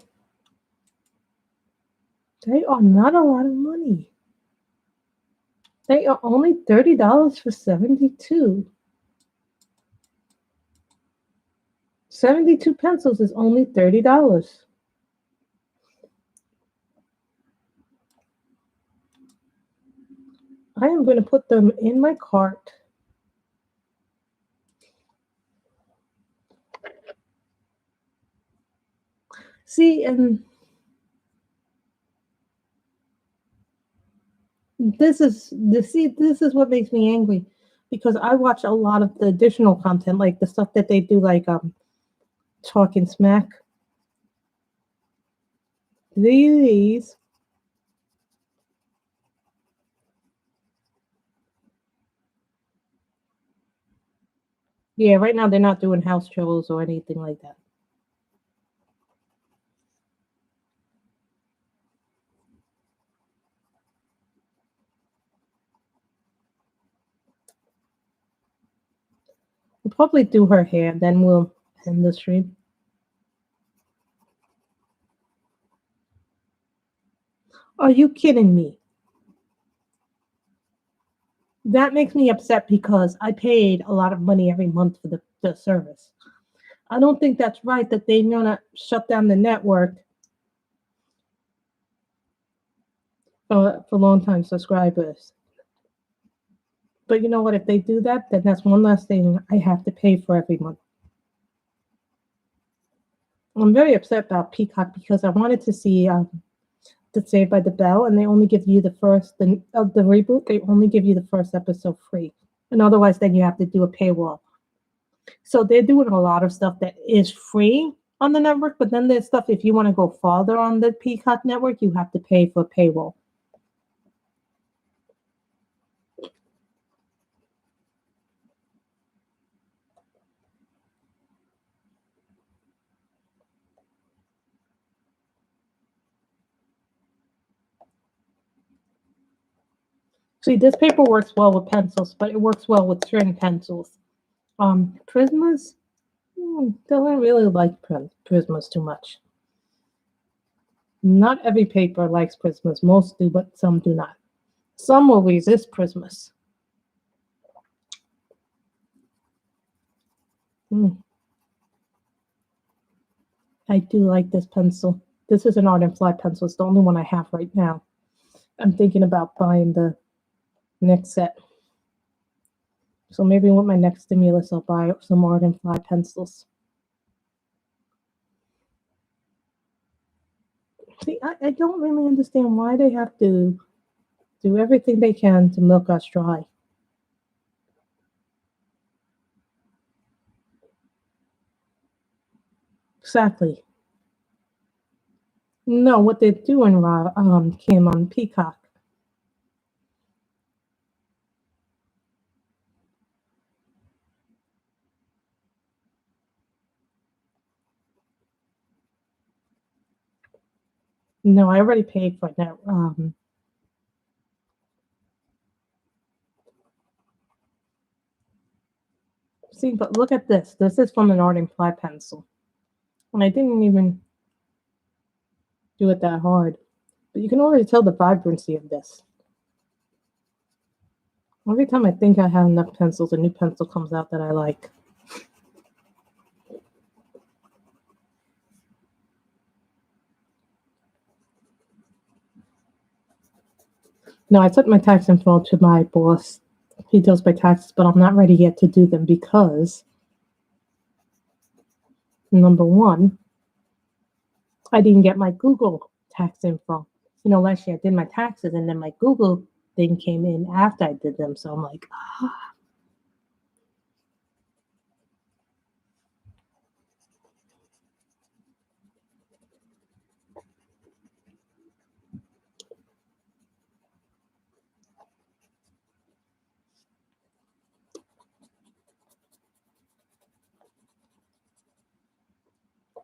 They are not a lot of money. They are only $30 for 72. 72 pencils is only $30. I am going to put them in my cart. See, and this is what makes me angry, because I watch a lot of the additional content, like the stuff that they do, like Talking Smack. These yeah, right now they're not doing house shows or anything like that. We'll probably do her hair, then we'll end the stream. Are you kidding me? That makes me upset because I paid a lot of money every month for the service. I don't think that's right that they're gonna shut down the network for long-time subscribers. But you know what? If they do that, then that's one less thing I have to pay for every month. I'm very upset about Peacock because I wanted to see the Saved by the Bell, and they only give you the reboot. They only give you the first episode free, and otherwise, then you have to do a paywall. So they're doing a lot of stuff that is free on the network, but then there's stuff if you want to go farther on the Peacock network, you have to pay for paywall. See, this paper works well with pencils, but it works well with certain pencils. Prismas, don't really like Prismas too much. Not every paper likes Prismas. Most do, but some do not. Some will resist Prismas. I do like this pencil. This is an Art and Fly pencil. It's the only one I have right now. I'm thinking about buying the next set. So maybe with my next stimulus, I'll buy some Art and Fly pencils. See, I don't really understand why they have to do everything they can to milk us dry. Exactly. No, what they're doing, Kim, on Peacock. No, I already paid for that. See, but look at this. This is from an art and fly pencil. And I didn't even do it that hard. But you can already tell the vibrancy of this. Every time I think I have enough pencils, a new pencil comes out that I like. No, I sent my tax info to my boss. He does my taxes, but I'm not ready yet to do them because, number one, I didn't get my Google tax info. You know, last year I did my taxes and then my Google thing came in after I did them. So I'm like, ah.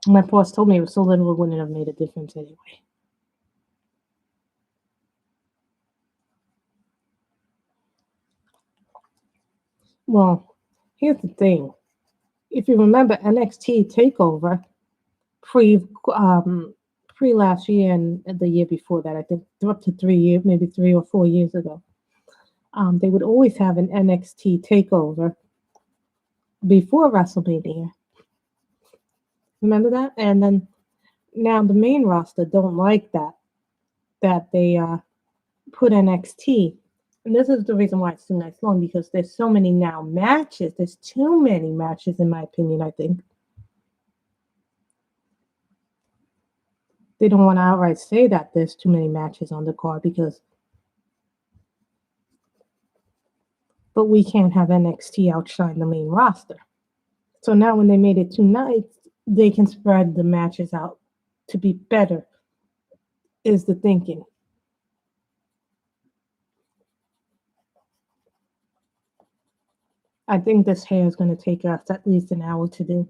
My boss told me it was so little it wouldn't have made a difference anyway. Well, here's the thing. If you remember NXT Takeover pre pre last year and the year before that, I think up to 3 years, maybe 3 or 4 years ago, they would always have an NXT Takeover before WrestleMania. Remember that? And then now the main roster don't like that they put NXT. And this is the reason why it's 2 nights long because there's so many now matches. There's too many matches, in my opinion. I think they don't want to outright say that there's too many matches on the card because, but we can't have NXT outshine the main roster. So now when they made it 2 nights, they can spread the matches out to be better. Is the thinking. I think this hair is going to take us at least an hour to do.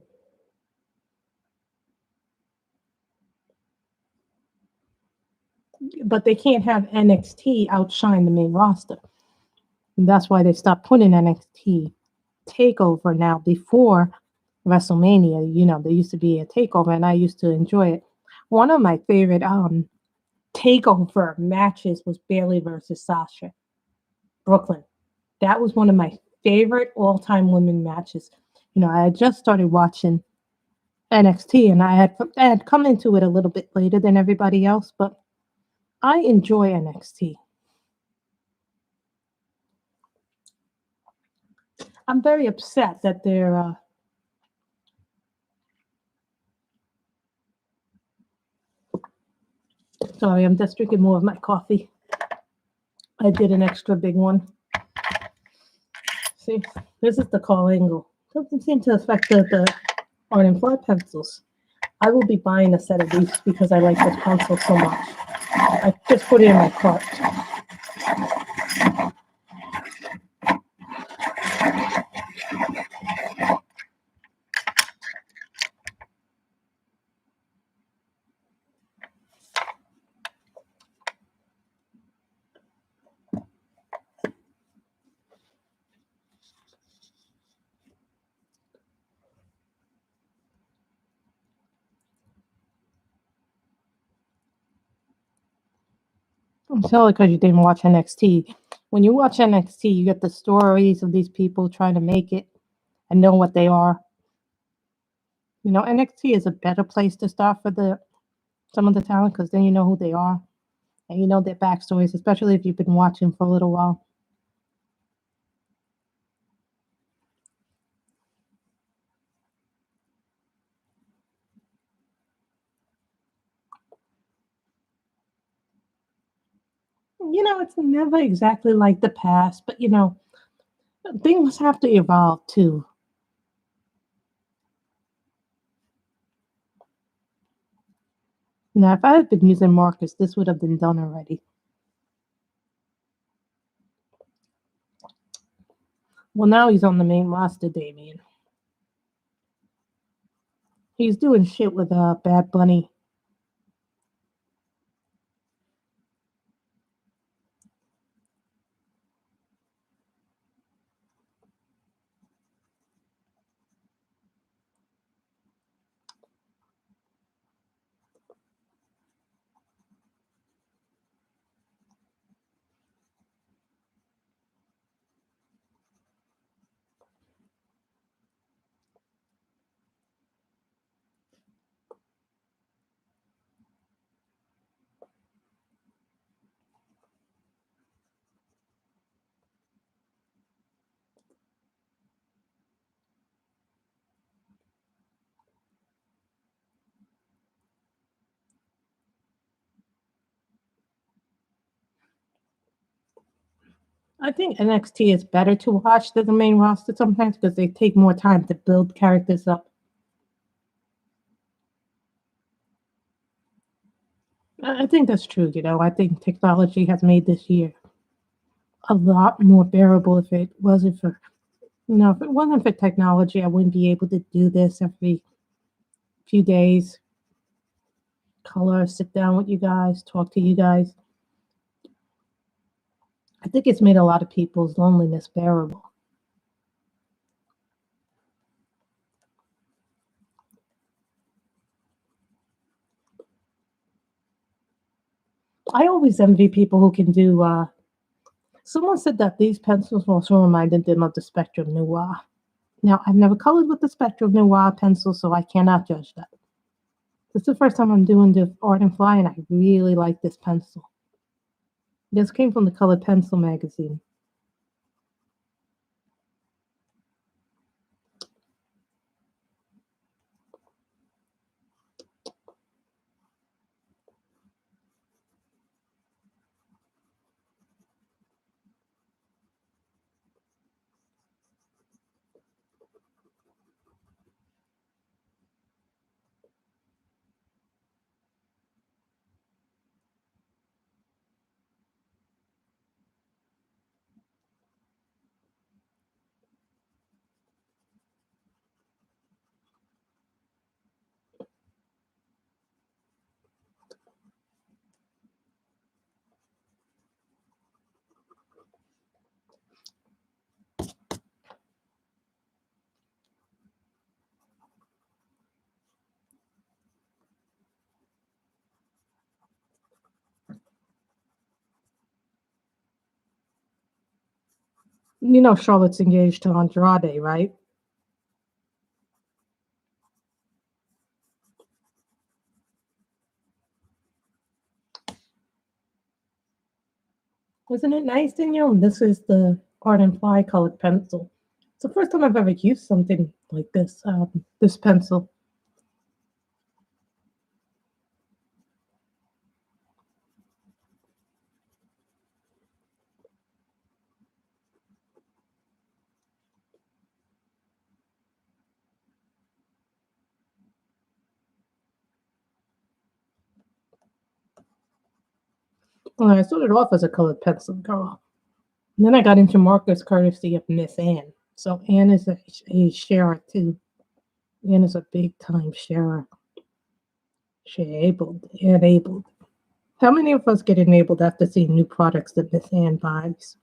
But they can't have NXT outshine the main roster. And that's why they stopped putting NXT Takeover now before WrestleMania. You know, there used to be a Takeover, and I used to enjoy it. One of my favorite Takeover matches was Bailey versus Sasha, Brooklyn. That was one of my favorite all-time women matches. You know, I had just started watching NXT, and I had come into it a little bit later than everybody else, but I enjoy NXT. I'm very upset that they're. Sorry, I'm just drinking more of my coffee. I did an extra big one. See, this is the call angle. Doesn't seem to affect the art and fly pencils. I will be buying a set of these because I like this pencil so much. I just put it in my cart. It's not because you didn't watch NXT. When you watch NXT, you get the stories of these people trying to make it and know what they are. You know, NXT is a better place to start for some of the talent because then you know who they are and you know their backstories, especially if you've been watching for a little while. It's never exactly like the past, but things have to evolve too. Now, if I had been using Marcus, this would have been done already. Well, now he's on the main roster, Damien. He's doing shit with Bad Bunny. I think NXT is better to watch than the main roster sometimes because they take more time to build characters up. I think that's true. I think technology has made this year a lot more bearable. If it wasn't for technology, I wouldn't be able to do this every few days. Color, sit down with you guys, talk to you guys. I think it's made a lot of people's loneliness bearable. I always envy people who can do. Someone said that these pencils also reminded them of the Spectrum Noir. Now, I've never colored with the Spectrum Noir pencil, so I cannot judge that. This is the first time I'm doing the Art and Fly, and I really like this pencil. This came from the Colored Pencil magazine. Charlotte's engaged to Andrade, right? Isn't it nice, Danielle? This is the Art and Fly colored pencil. It's the first time I've ever used something like this pencil. Well, I started off as a colored pencil girl. And then I got into markers courtesy of Miss Anne. So Anne is a sharer too. Anne is a big time sharer. She enabled. How many of us get enabled after seeing new products that Miss Anne buys?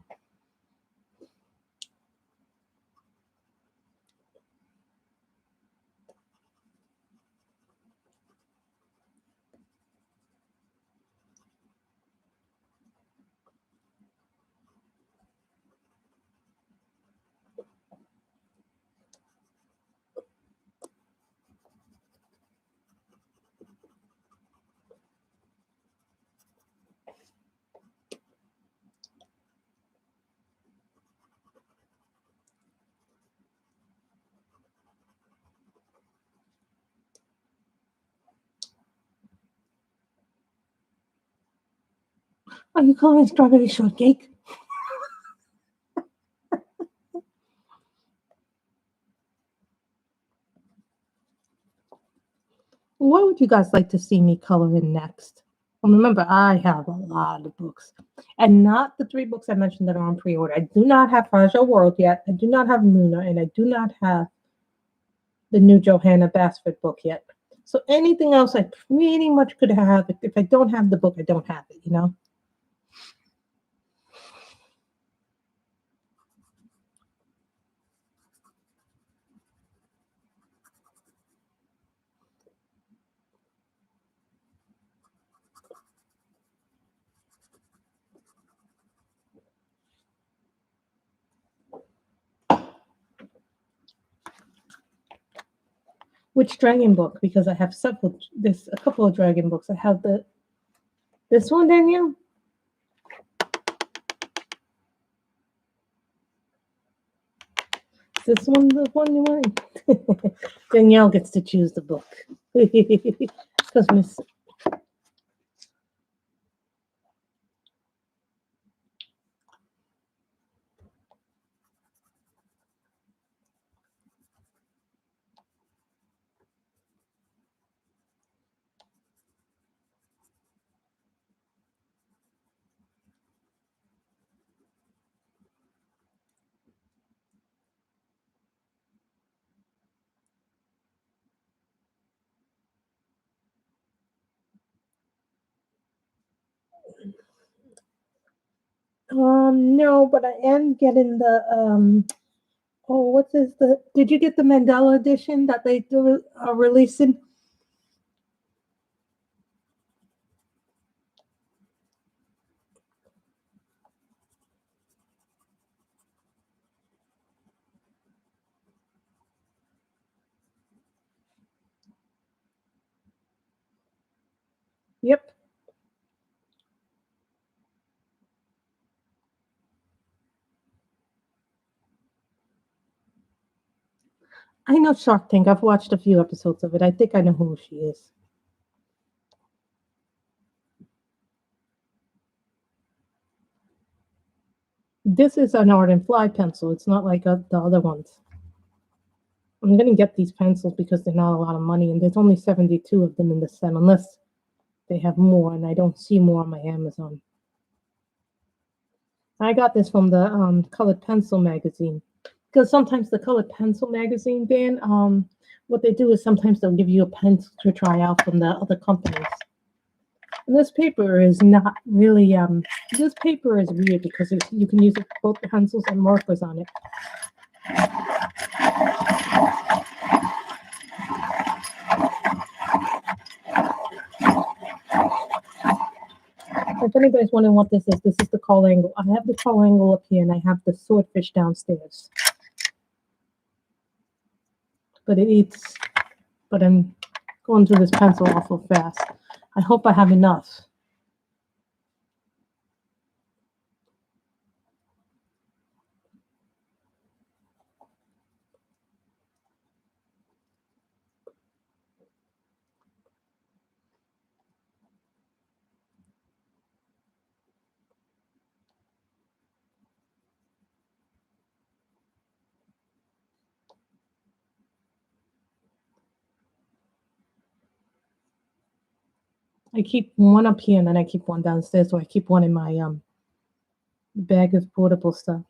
Are you coloring strawberry shortcake? What would you guys like to see me color in next? And remember, I have a lot of books. And not the 3 books I mentioned that are on pre-order. I do not have Fragile World yet. I do not have Luna. And I do not have the new Johanna Basford book yet. So anything else I pretty much could have. If I don't have the book, I don't have it, you know? Which dragon book? Because I have several. There's a couple of dragon books. I have this one, Danielle. Is this one the one you want? Danielle gets to choose the book. Because Miss. No, but I am getting the Oh, what's this? Did you get the Mandela edition that they are releasing? Yep. I know Shark Tank. I've watched a few episodes of it. I think I know who she is. This is an art and fly pencil. It's not like the other ones. I'm gonna get these pencils because they're not a lot of money, and there's only 72 of them in the set, unless they have more, and I don't see more on my Amazon. I got this from the Colored Pencil magazine, because sometimes the Colored Pencil magazine, Dan, what they do is sometimes they'll give you a pencil to try out from the other companies. And this paper is not really this paper is weird because you can use both pencils and markers on it. If anybody's wondering what this is the call angle. I have the call angle up here and I have the swordfish downstairs. But I'm going through this pencil awful fast. I hope I have enough. I keep one up here and then I keep one downstairs, so I keep one in my bag of portable stuff.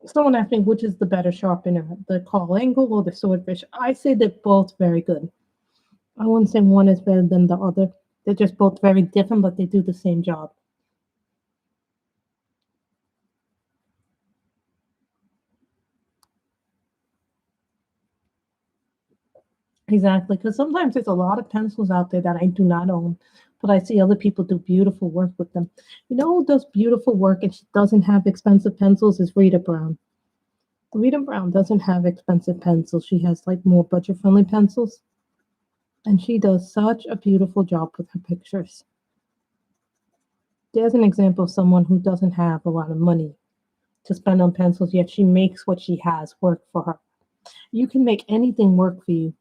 Someone asked me which is the better sharpener, the call angle or the swordfish. I say they're both very good. I wouldn't say one is better than the other. They're just both very different, but they do the same job. Exactly, because sometimes there's a lot of pencils out there that I do not own, but I see other people do beautiful work with them. You know who does beautiful work and she doesn't have expensive pencils is Rita Brown. Rita Brown doesn't have expensive pencils. She has like more budget-friendly pencils. And she does such a beautiful job with her pictures. There's an example of someone who doesn't have a lot of money to spend on pencils, yet she makes what she has work for her. You can make anything work for you.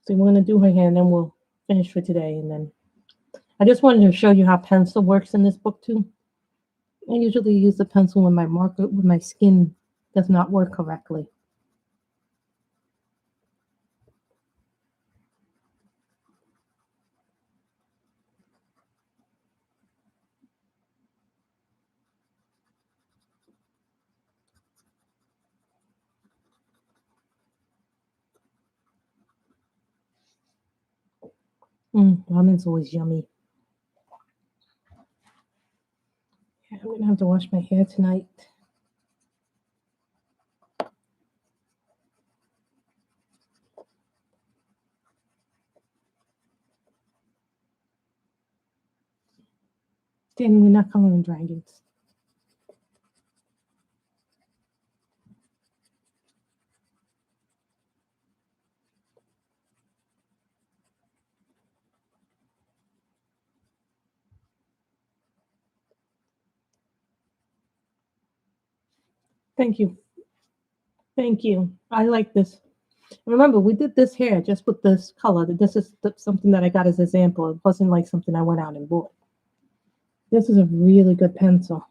So we're going to do her hair and then we'll finish for today. And then I just wanted to show you how pencil works in this book too. I usually use the pencil when my marker, when my skin does not work correctly. Ramen's always yummy. Yeah, I'm gonna have to wash my hair tonight. Then we're not coloring dragons. Thank you. Thank you. I like this. Remember, we did this hair just with this color. This is something that I got as an example. It wasn't like something I went out and bought. This is a really good pencil.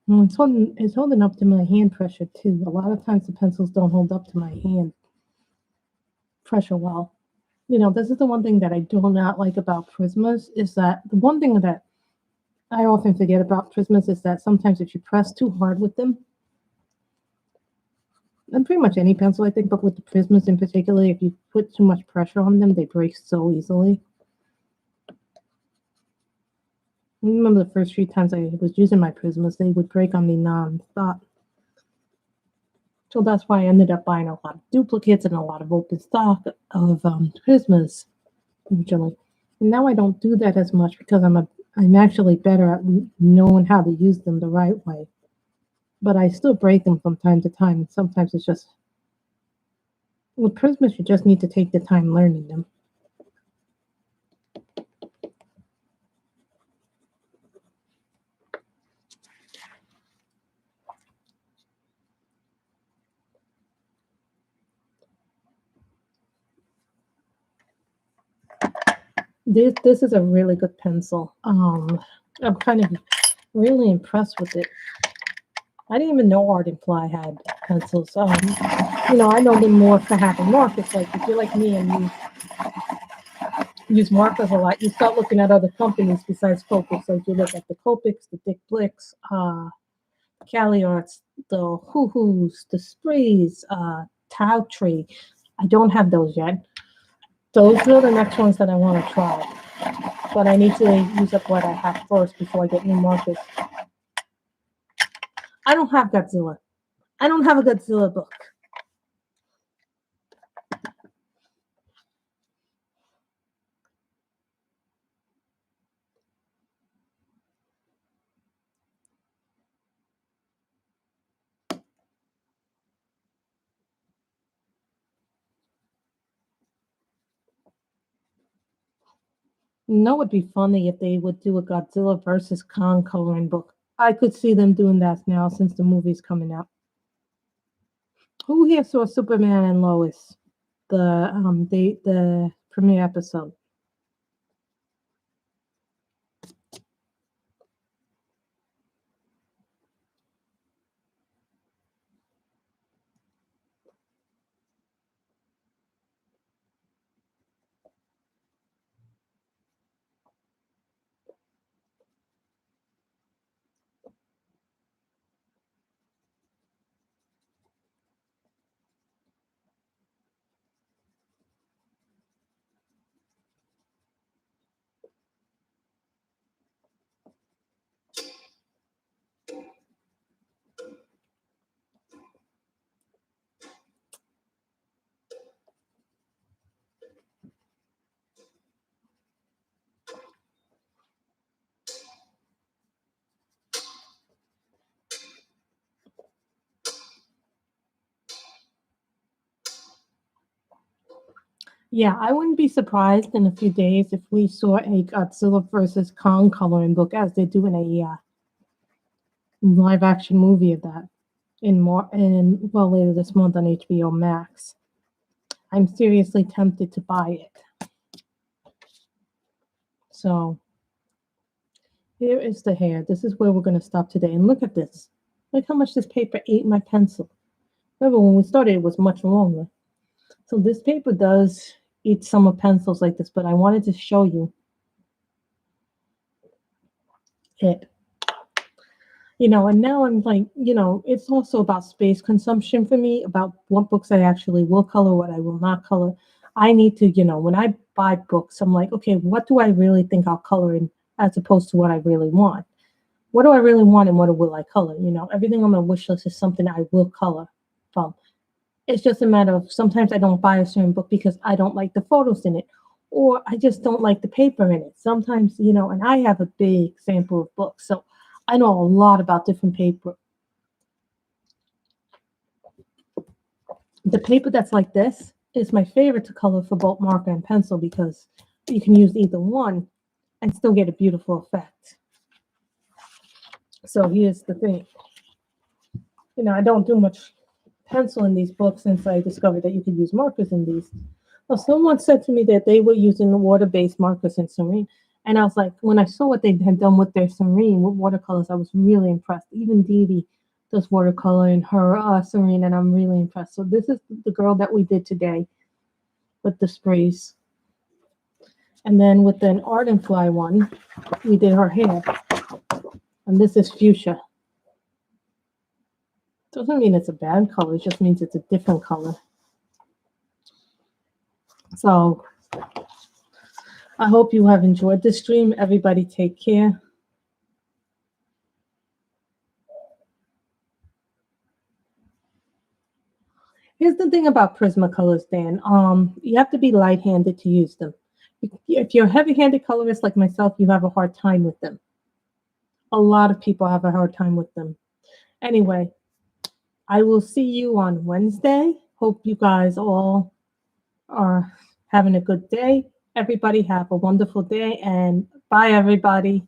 It's holding up to my hand pressure too. A lot of times the pencils don't hold up to my hand pressure well. You know, this is the one thing that I do not like about Prismas is that the one thing that I often forget about Prismas is that sometimes if you press too hard with them, and pretty much any pencil I think, but with the Prismas in particular, if you put too much pressure on them, they break so easily. I remember the first few times I was using my Prismas, they would break on me non-stop. So that's why I ended up buying a lot of duplicates and a lot of open stock of Prismas originally. And now I don't do that as much because I'm actually better at knowing how to use them the right way. But I still break them from time to time. Sometimes it's just with Prismas, you just need to take the time learning them. This is a really good pencil. I'm kind of really impressed with it. I didn't even know Art and Fly had pencils. You know, I know them more for having markers. Like if you're like me and you use markers a lot, you start looking at other companies besides Copics. So if you look at the Copics, the Dick Blicks, Cali Arts, the Hoo Hoos, the Sprees, Tau Tree. I don't have those yet. Those are the next ones that I want to try. But I need to use up what I have first before I get new markers. I don't have Godzilla. I don't have a Godzilla book. You know, it would be funny if they would do a Godzilla versus Kong coloring book. I could see them doing that now since the movie's coming out. Who here saw Superman and Lois? The premiere episode. Yeah, I wouldn't be surprised in a few days if we saw a Godzilla versus Kong coloring book as they do in a live action movie of that in well later this month on HBO Max. I'm seriously tempted to buy it. So here is the hair. This is where we're going to stop today. And look at this. Look how much this paper ate my pencil. Remember when we started, it was much longer. So this paper does eat some of pencils like this, but I wanted to show you it. And now I'm like, it's also about space consumption for me, about what books I actually will color, what I will not color. I need to, when I buy books, I'm like, okay, what do I really think I'll color in as opposed to what I really want? What do I really want and what will I color? Everything on my wish list is something I will color from. It's just a matter of sometimes I don't buy a certain book because I don't like the photos in it, or I just don't like the paper in it. Sometimes, and I have a big sample of books, so I know a lot about different paper. The paper that's like this is my favorite to color for both marker and pencil because you can use either one and still get a beautiful effect. So here's the thing. I don't do much pencil in these books since I discovered that you could use markers in these. Well, someone said to me that they were using the water-based markers in Serene. And I was like, when I saw what they had done with their Serene, with watercolors, I was really impressed. Even Dee Dee does watercolor in her Serene, and I'm really impressed. So this is the girl that we did today with the sprays. And then with an Art and Fly one, we did her hair. And this is fuchsia. Doesn't mean it's a bad color, it just means it's a different color. So I hope you have enjoyed this stream. Everybody take care. Here's the thing about Prismacolors, Dan. You have to be light-handed to use them. If you're a heavy-handed colorist like myself, you have a hard time with them. A lot of people have a hard time with them. Anyway, I will see you on Wednesday. Hope you guys all are having a good day. Everybody have a wonderful day, and bye, everybody.